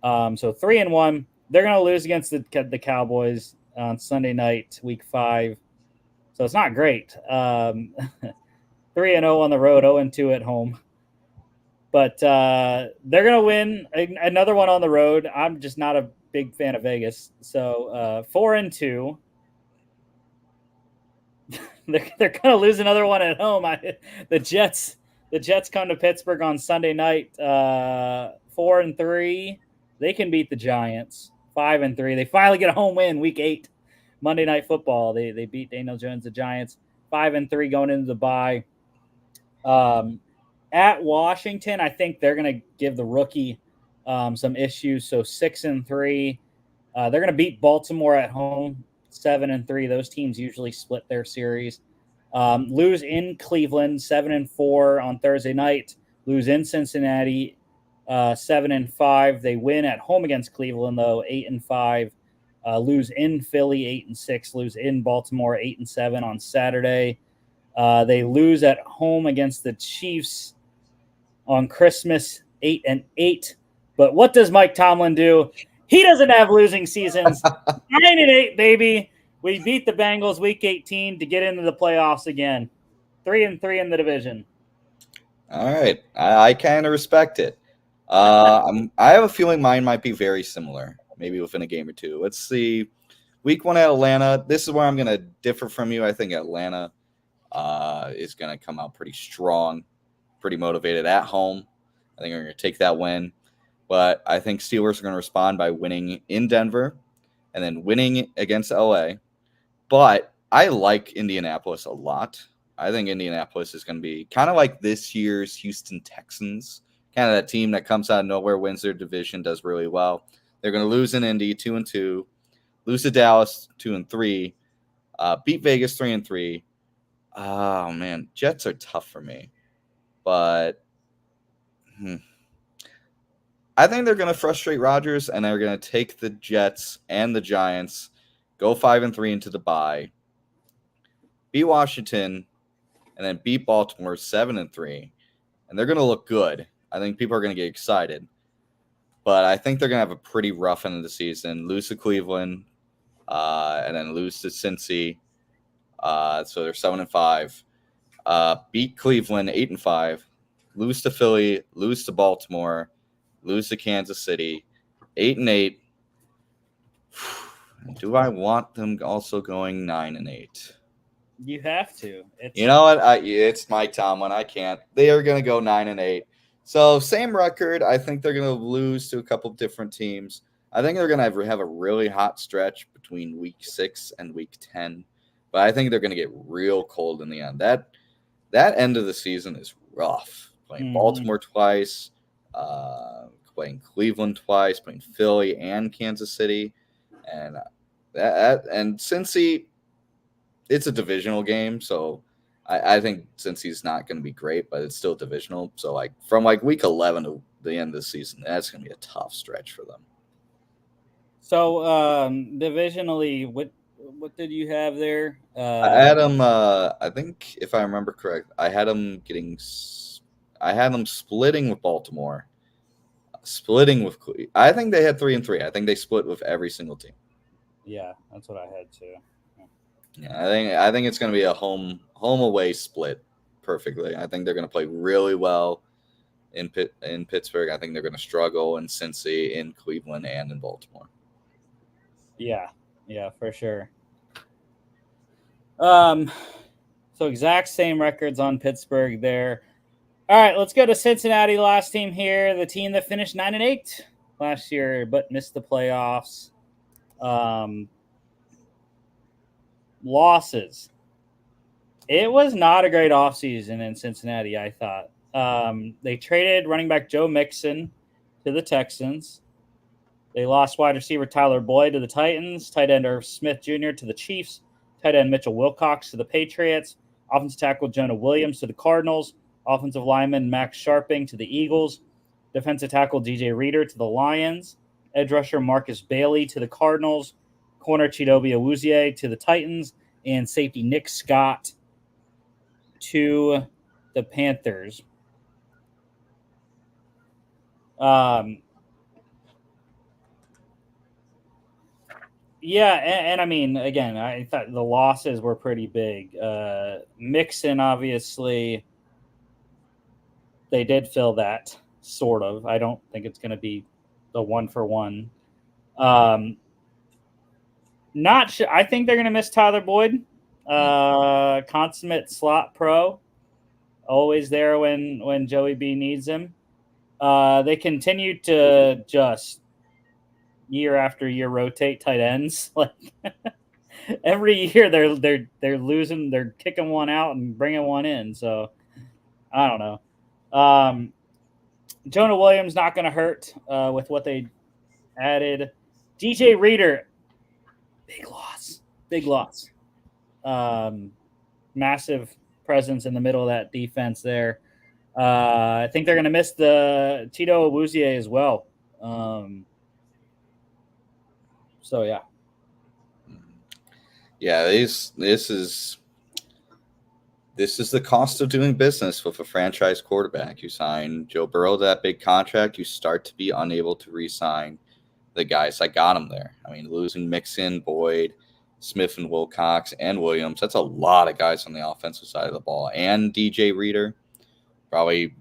S1: So 3-1, they're going to lose against the Cowboys on Sunday night, Week 5. So it's not great. 3-0 on the road, 0-2 at home. But they're going to win another one on the road. I'm just not a big fan of Vegas. So 4-2. they're going to lose another one at home. The Jets come to Pittsburgh on Sunday night, 4-3. They can beat the Giants, 5-3. They finally get a home win, Week 8, Monday Night Football. They beat Daniel Jones, the Giants, 5-3 going into the bye. At Washington, I think they're going to give the rookie some issues. So 6-3. They're going to beat Baltimore at home, 7-3. Those teams usually split their series. Lose in Cleveland, 7-4 on Thursday night. Lose in Cincinnati, 7-5. They win at home against Cleveland though, 8-5. Lose in Philly, 8-6. Lose in Baltimore, 8-7 on Saturday. They lose at home against the Chiefs on Christmas, 8-8. But what does Mike Tomlin do? He doesn't have losing seasons. 9-8, baby. We beat the Bengals Week 18 to get into the playoffs again. 3-3 in the division.
S2: All right, I kind of respect it. I have a feeling mine might be very similar, maybe within a game or two. Let's see. Week 1 at Atlanta. This is where I'm going to differ from you. I think Atlanta is going to come out pretty strong, pretty motivated at home. I think we're going to take that win. But I think Steelers are going to respond by winning in Denver and then winning against LA. But I like Indianapolis a lot. I think Indianapolis is going to be kind of like this year's Houston Texans, kind of that team that comes out of nowhere, wins their division, does really well. They're going to lose in Indy 2-2, lose to Dallas 2-3, beat Vegas 3-3. Oh man, Jets are tough for me, but I think they're going to frustrate Rodgers, and they're going to take the Jets and the Giants, go 5-3 into the bye, beat Washington, and then beat Baltimore 7-3, and they're going to look good. I think people are going to get excited, but I think they're going to have a pretty rough end of the season. Lose to Cleveland, and then lose to Cincy. So they're 7-5. Beat Cleveland 8-5. Lose to Philly. Lose to Baltimore. Lose to Kansas City, 8-8. Do I want them also going 9-8?
S1: You have to.
S2: You know what? It's my Tomlin. I can't. They are going to go 9-8. So same record. I think they're going to lose to a couple different teams. I think they're going to have a really hot stretch between Week 6 and Week 10. But I think they're going to get real cold in the end. That end of the season is rough. Playing Baltimore twice. Playing Cleveland twice, playing Philly and Kansas City, and Cincy, it's a divisional game, so I think Cincy's not going to be great, but it's still divisional. So from Week 11 to the end of the season, that's going to be a tough stretch for them.
S3: So divisionally, what did you have there?
S2: I had them. I think if I remember correct, I had them splitting with Baltimore. Splitting with Cleveland. I think they had 3-3. I think they split with every single team.
S3: Yeah, that's what I had too.
S2: Yeah, I think it's going to be a home away split perfectly. I think they're going to play really well in Pittsburgh. I think they're going to struggle in Cincy, in Cleveland, and in Baltimore.
S3: Yeah, for sure. So exact same records on Pittsburgh there. All right, let's go to Cincinnati, last team here, the team that finished 9-8 last year but missed the playoffs. Losses. It was not a great offseason in Cincinnati, I thought. They traded running back Joe Mixon to the Texans. They lost wide receiver Tyler Boyd to the Titans, tight end Irv Smith Jr. to the Chiefs, tight end Mitchell Wilcox to the Patriots, offensive tackle Jonah Williams to the Cardinals, offensive lineman Max Sharping to the Eagles, defensive tackle DJ Reader to the Lions, edge rusher Marcus Bailey to the Cardinals, corner Chidobe Awuzie to the Titans, and safety Nick Scott to the Panthers. Yeah, and I mean, again, I thought the losses were pretty big. Mixon, obviously, they did fill that, sort of. I don't think it's going to be the 1-for-1. Not sure. I think they're going to miss Tyler Boyd, consummate slot pro, always there when Joey B needs him. They continue to just year after year rotate tight ends. Like every year they're losing, they're kicking one out and bringing one in. So I don't know. Jonah Williams not going to hurt with what they added. DJ Reader, big loss. Massive presence in the middle of that defense there. I think they're going to miss the Tito Awuzie as well. So yeah.
S2: Yeah, this is the cost of doing business with a franchise quarterback. You sign Joe Burrow to that big contract, you start to be unable to re-sign the guys that got him there. I mean, losing Mixon, Boyd, Smith and Wilcox, and Williams, that's a lot of guys on the offensive side of the ball. And DJ Reader, probably,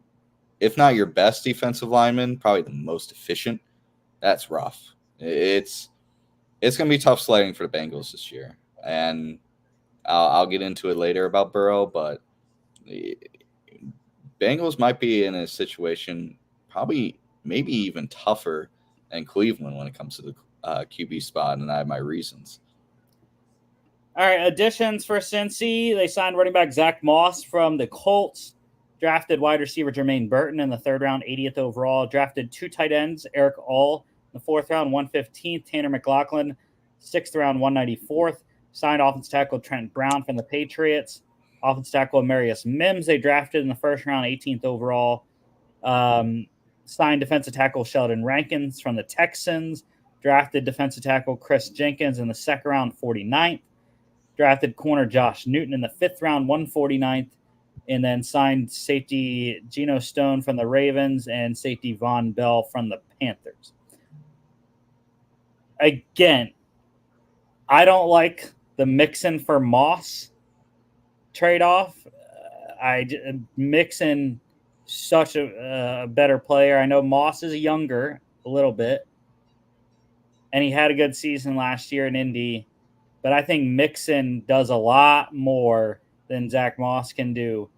S2: if not your best defensive lineman, probably the most efficient. That's rough. It's going to be tough sledding for the Bengals this year. And I'll get into it later about Burrow, but the Bengals might be in a situation probably maybe even tougher than Cleveland when it comes to the QB spot, and I have my reasons.
S3: All right, additions for Cincy. They signed running back Zach Moss from the Colts, drafted wide receiver Jermaine Burton in the 3rd round, 80th overall, drafted 2 tight ends, Eric All in the 4th round, 115th, Tanner McLaughlin, 6th round, 194th, signed offensive tackle Trent Brown from the Patriots, offensive tackle Marius Mims they drafted in the 1st round, 18th overall, signed defensive tackle Sheldon Rankins from the Texans, drafted defensive tackle Chris Jenkins in the 2nd round, 49th, drafted corner Josh Newton in the 5th round, 149th, and then signed safety Geno Stone from the Ravens and safety Von Bell from the Panthers. Again, I don't like the Mixon for Moss trade-off. Mixon, such a better player. I know Moss is younger a little bit, and he had a good season last year in Indy, but I think Mixon does a lot more than Zach Moss can do,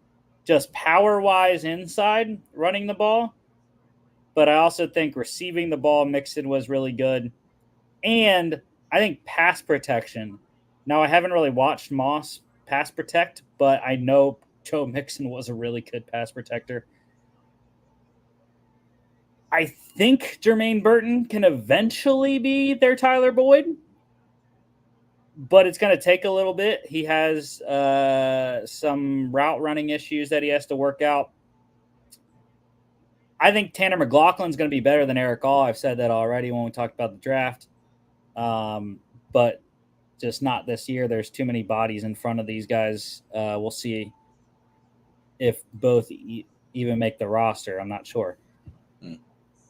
S3: just power-wise inside, running the ball. But I also think receiving the ball, Mixon was really good. And I think pass protection. Now, I haven't really watched Moss pass protect, but I know Joe Mixon was a really good pass protector. I think Jermaine Burton can eventually be their Tyler Boyd, but it's going to take a little bit. He has some route running issues that he has to work out. I think Tanner McLaughlin's going to be better than Eric All. I've said that already when we talked about the draft. But just not this year. There's too many bodies in front of these guys. We'll see if both even make the roster. I'm not sure.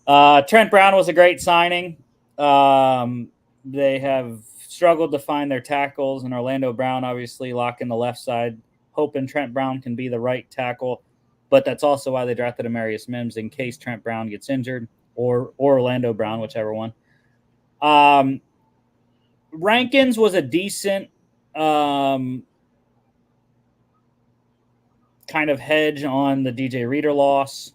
S3: Trent Brown was a great signing. They have struggled to find their tackles, and Orlando Brown obviously locking the left side, hoping Trent Brown can be the right tackle. But that's also why they drafted Amarius Mims in case Trent Brown gets injured, or Orlando Brown, whichever one. Rankins was a decent kind of hedge on the DJ Reader loss.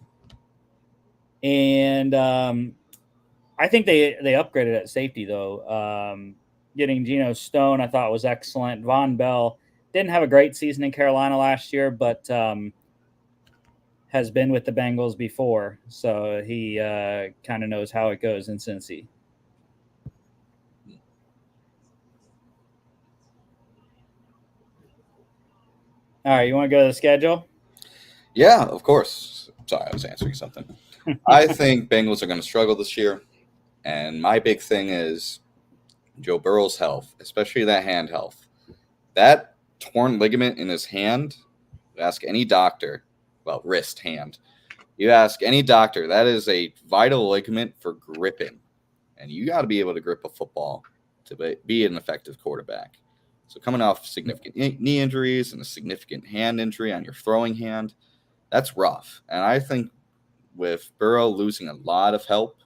S3: And I think they upgraded at safety, though. Getting Geno Stone, I thought, was excellent. Von Bell didn't have a great season in Carolina last year, but has been with the Bengals before. So he kind of knows how it goes in Cincy. All right, you want to go to the schedule?
S2: Yeah, of course. Sorry, I was answering something. I think Bengals are going to struggle this year, and my big thing is Joe Burrow's health, especially that hand health. That torn ligament in his hand, you ask any doctor, well, wrist, hand. You ask any doctor, that is a vital ligament for gripping, and you got to be able to grip a football to be an effective quarterback. So coming off significant knee injuries and a significant hand injury on your throwing hand, that's rough. And I think with Burrow losing a lot of help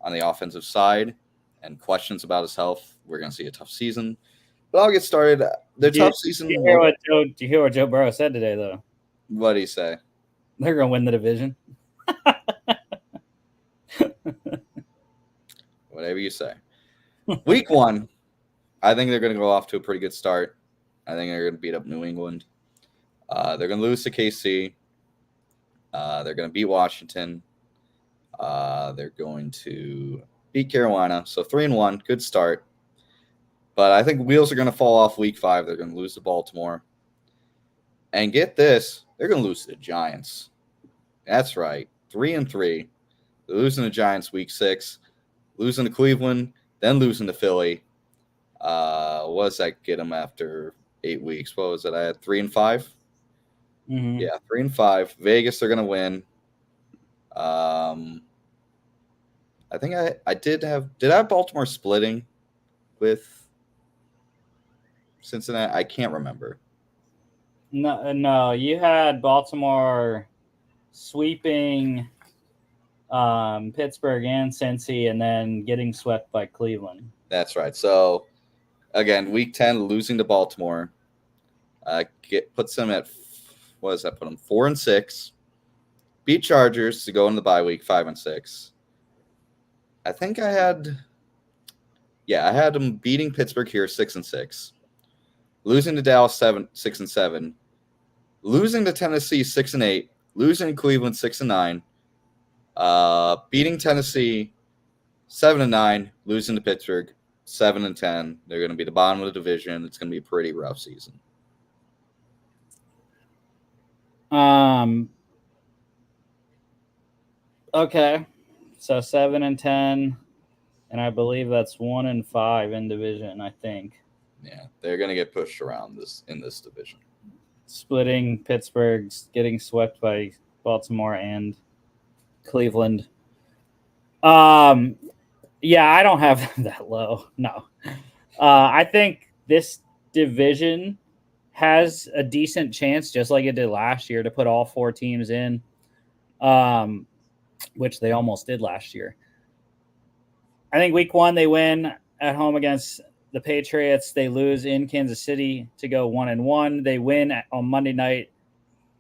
S2: on the offensive side and questions about his health, we're going to see a tough season. But I'll get started. The tough season.
S3: Do you hear what Joe Burrow said today, though?
S2: What did he say?
S3: They're going to win the division.
S2: Whatever you say. Week 1, I think they're going to go off to a pretty good start. I think they're going to beat up New England. They're going to lose to KC. They're going to beat Washington. They're going to beat Carolina. So 3-1, good start. But I think wheels are going to fall off week 5. They're going to lose to Baltimore. And get this, they're going to lose to the Giants. That's right, 3-3. They're losing to the Giants week 6, losing to Cleveland, then losing to Philly. What does that get them after 8 weeks? What was it? I had 3-5.
S3: Mm-hmm.
S2: Yeah, 3-5. Vegas, they're going to win. I think I did I have Baltimore splitting with Cincinnati? I can't remember.
S3: No, you had Baltimore sweeping Pittsburgh and Cincy, and then getting swept by Cleveland.
S2: That's right. So, again, week 10, losing to Baltimore, puts them at, what does that put them? 4-6. Beat Chargers to go into the bye week, 5-6. I think I had them beating Pittsburgh here, 6-6. Losing to Dallas, 6-7. Losing to Tennessee, 6-8. Losing to Cleveland, 6-9. Beating Tennessee, 7-9. Losing to Pittsburgh, 7-10. They're going to be the bottom of the division. It's going to be a pretty rough season.
S3: Okay, so 7-10, and I believe that's 1-5 in division. I think.
S2: Yeah, they're going to get pushed around in this division.
S3: Splitting Pittsburgh's, getting swept by Baltimore and Cleveland. Yeah, I don't have them that low. No. I think this division has a decent chance, just like it did last year, to put all 4 teams in, which they almost did last year. I think week 1 they win at home against the Patriots. They lose in Kansas City to go 1-1. They win on Monday night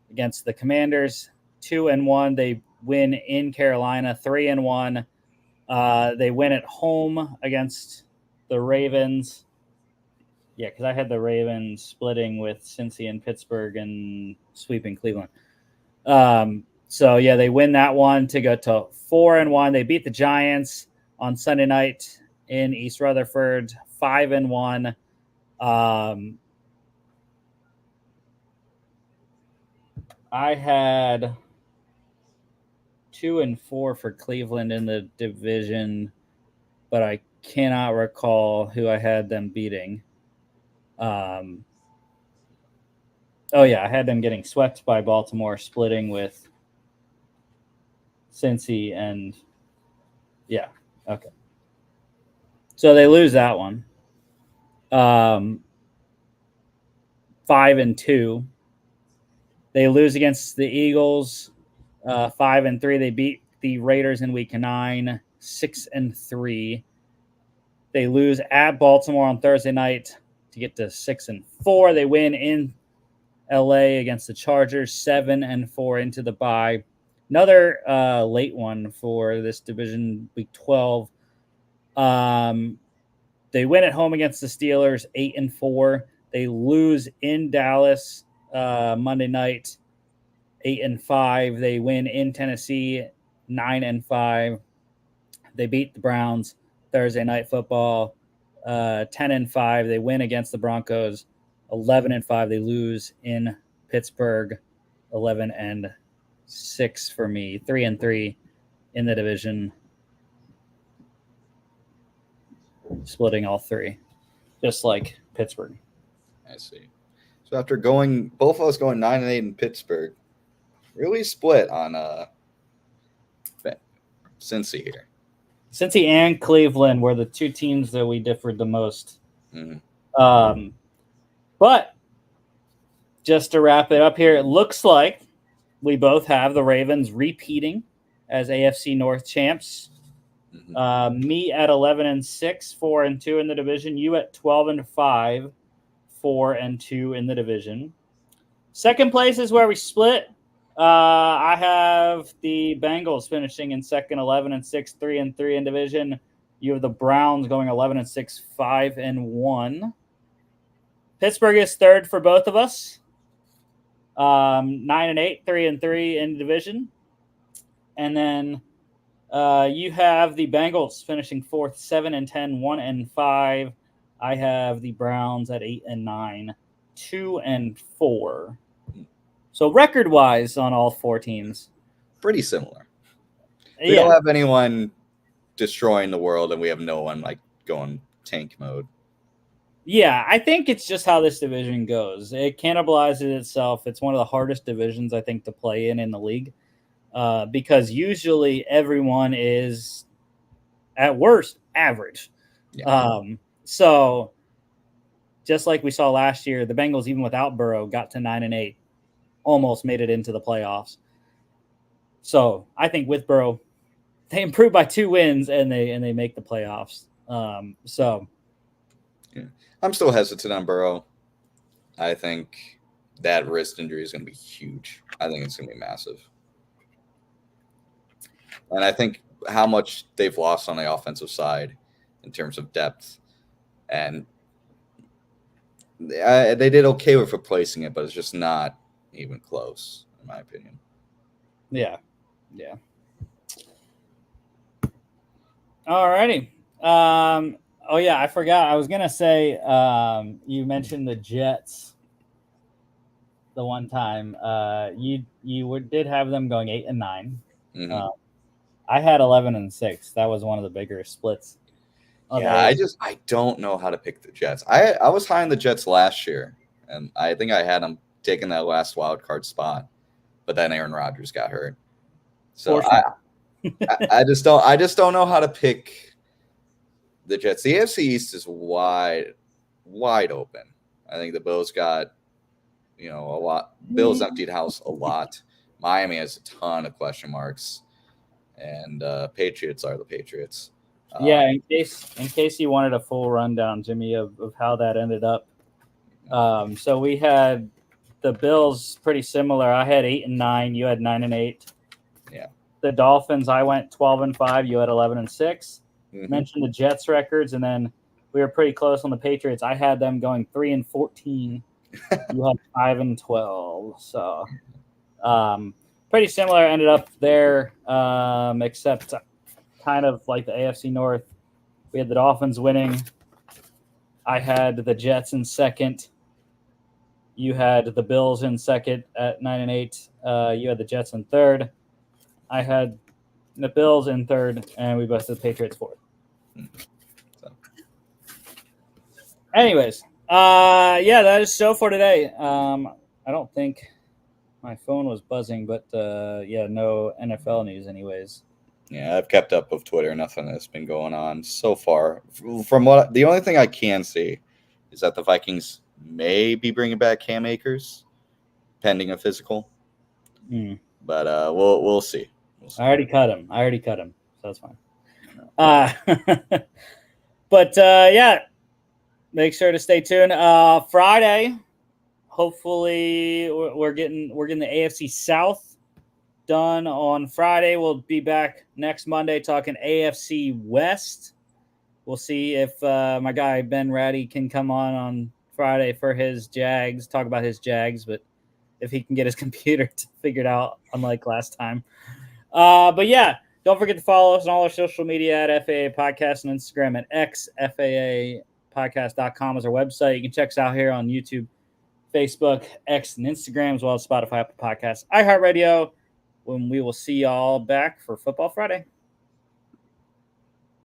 S3: against the Commanders, 2-1. They win in Carolina, 3-1. They win at home against the Ravens. Yeah, because I had the Ravens splitting with Cincy and Pittsburgh and sweeping Cleveland. So, yeah, they win that one to go to 4-1. They beat the Giants on Sunday night in East Rutherford, 5-1. I had 2-4 for Cleveland in the division, but I cannot recall who I had them beating. I had them getting swept by Baltimore, splitting with Cincy, and yeah, okay. So they lose that one. 5-2. They lose against the Eagles, 5-3. They beat the Raiders in week 9, 6-3. They lose at Baltimore on Thursday night to get to 6-4. They win in LA against the Chargers, 7-4 into the bye. Another late one for this division, week 12. They win at home against the Steelers, 8-4. They lose in Dallas Monday night, 8-5. They win in Tennessee, 9-5. They beat the Browns Thursday Night Football, 10-5. They win against the Broncos, 11-5. They lose in Pittsburgh, 11-6 for me, 3-3 in the division, splitting all 3, just like Pittsburgh.
S2: I see. So after both of us going 9-8 in Pittsburgh, really split on Cincy here.
S3: Cincy and Cleveland were the two teams that we differed the most.
S2: Mm-hmm.
S3: But just to wrap it up here, it looks like we both have the Ravens repeating as AFC North champs.
S2: Mm-hmm.
S3: Me at 11-6, 4-2 in the division. You at 12-5, 4-2 in the division. Second place is where we split. I have the Bengals finishing in second, 11-6, 3-3 in division. You have the Browns going 11-6, 5-1. Pittsburgh is third for both of us. 9-8, 3-3 in division. And then you have the Bengals finishing fourth, 7-10, 1-5. I have the Browns at 8-9, 2-4. So record-wise on all four teams,
S2: pretty similar. We don't have anyone destroying the world, and we have no one like going tank mode.
S3: Yeah, I think it's just how this division goes. It cannibalizes itself. It's one of the hardest divisions, I think, to play in the league because usually everyone is, at worst, average.
S2: Yeah.
S3: So just like we saw last year, the Bengals, even without Burrow, got to 9-8, almost made it into the playoffs. So I think with Burrow, they improve by 2 wins and they make the playoffs. So
S2: yeah. I'm still hesitant on Burrow. I think that wrist injury is going to be huge. I think it's going to be massive. And I think how much they've lost on the offensive side in terms of depth. And they did okay with replacing it, but it's just not even close, in my opinion.
S3: Yeah. All righty. Oh yeah, I forgot. I was gonna say you mentioned the Jets the one time. You did have them going 8-9.
S2: Mm-hmm.
S3: I had 11-6. That was one of the bigger splits.
S2: Yeah, I don't know how to pick the Jets. I was high on the Jets last year, and I think I had them taking that last wild card spot, but then Aaron Rodgers got hurt. So I just don't know how to pick the Jets. The AFC East is wide open. I think the Bills got a lot. Bills emptied house a lot. Miami has a ton of question marks, and Patriots are the Patriots.
S3: Yeah, in case you wanted a full rundown, Jimmy, of how that ended up. So we had the Bills pretty similar. I had 8-9. You had 9-8.
S2: Yeah.
S3: The Dolphins, I went 12-5. You had 11-6.
S2: Mm-hmm.
S3: Mentioned the Jets records, and then we were pretty close on the Patriots. I had them going 3-14. You had 5-12. So pretty similar. Ended up there, except kind of like the AFC North. We had the Dolphins winning. I had the Jets in second. You had the Bills in second at 9-8. You had the Jets in third. I had the Bills in third, and we both had the Patriots fourth. Anyways, that is so for today. I don't think my phone was buzzing, but no NFL news anyways.
S2: Yeah, I've kept up with Twitter. Nothing that's been going on so far. From what the only thing I can see is that the Vikings may be bringing back Cam Akers, pending a physical. But we'll see.
S3: I already cut him, so that's fine. But make sure to stay tuned. Friday, hopefully, we're getting the AFC South done on Friday. We'll be back next Monday talking AFC West. We'll see if my guy Ben Ratty can come on Friday for his Jags, talk about his Jags, but if he can get his computer figured out, unlike last time. But yeah, don't forget to follow us on all our social media at FAA Podcast and Instagram at xfaapodcast.com is our website. You can check us out here on YouTube, Facebook, X, and Instagram, as well as Spotify, Apple Podcasts, iHeartRadio, when we will see y'all back for Football Friday.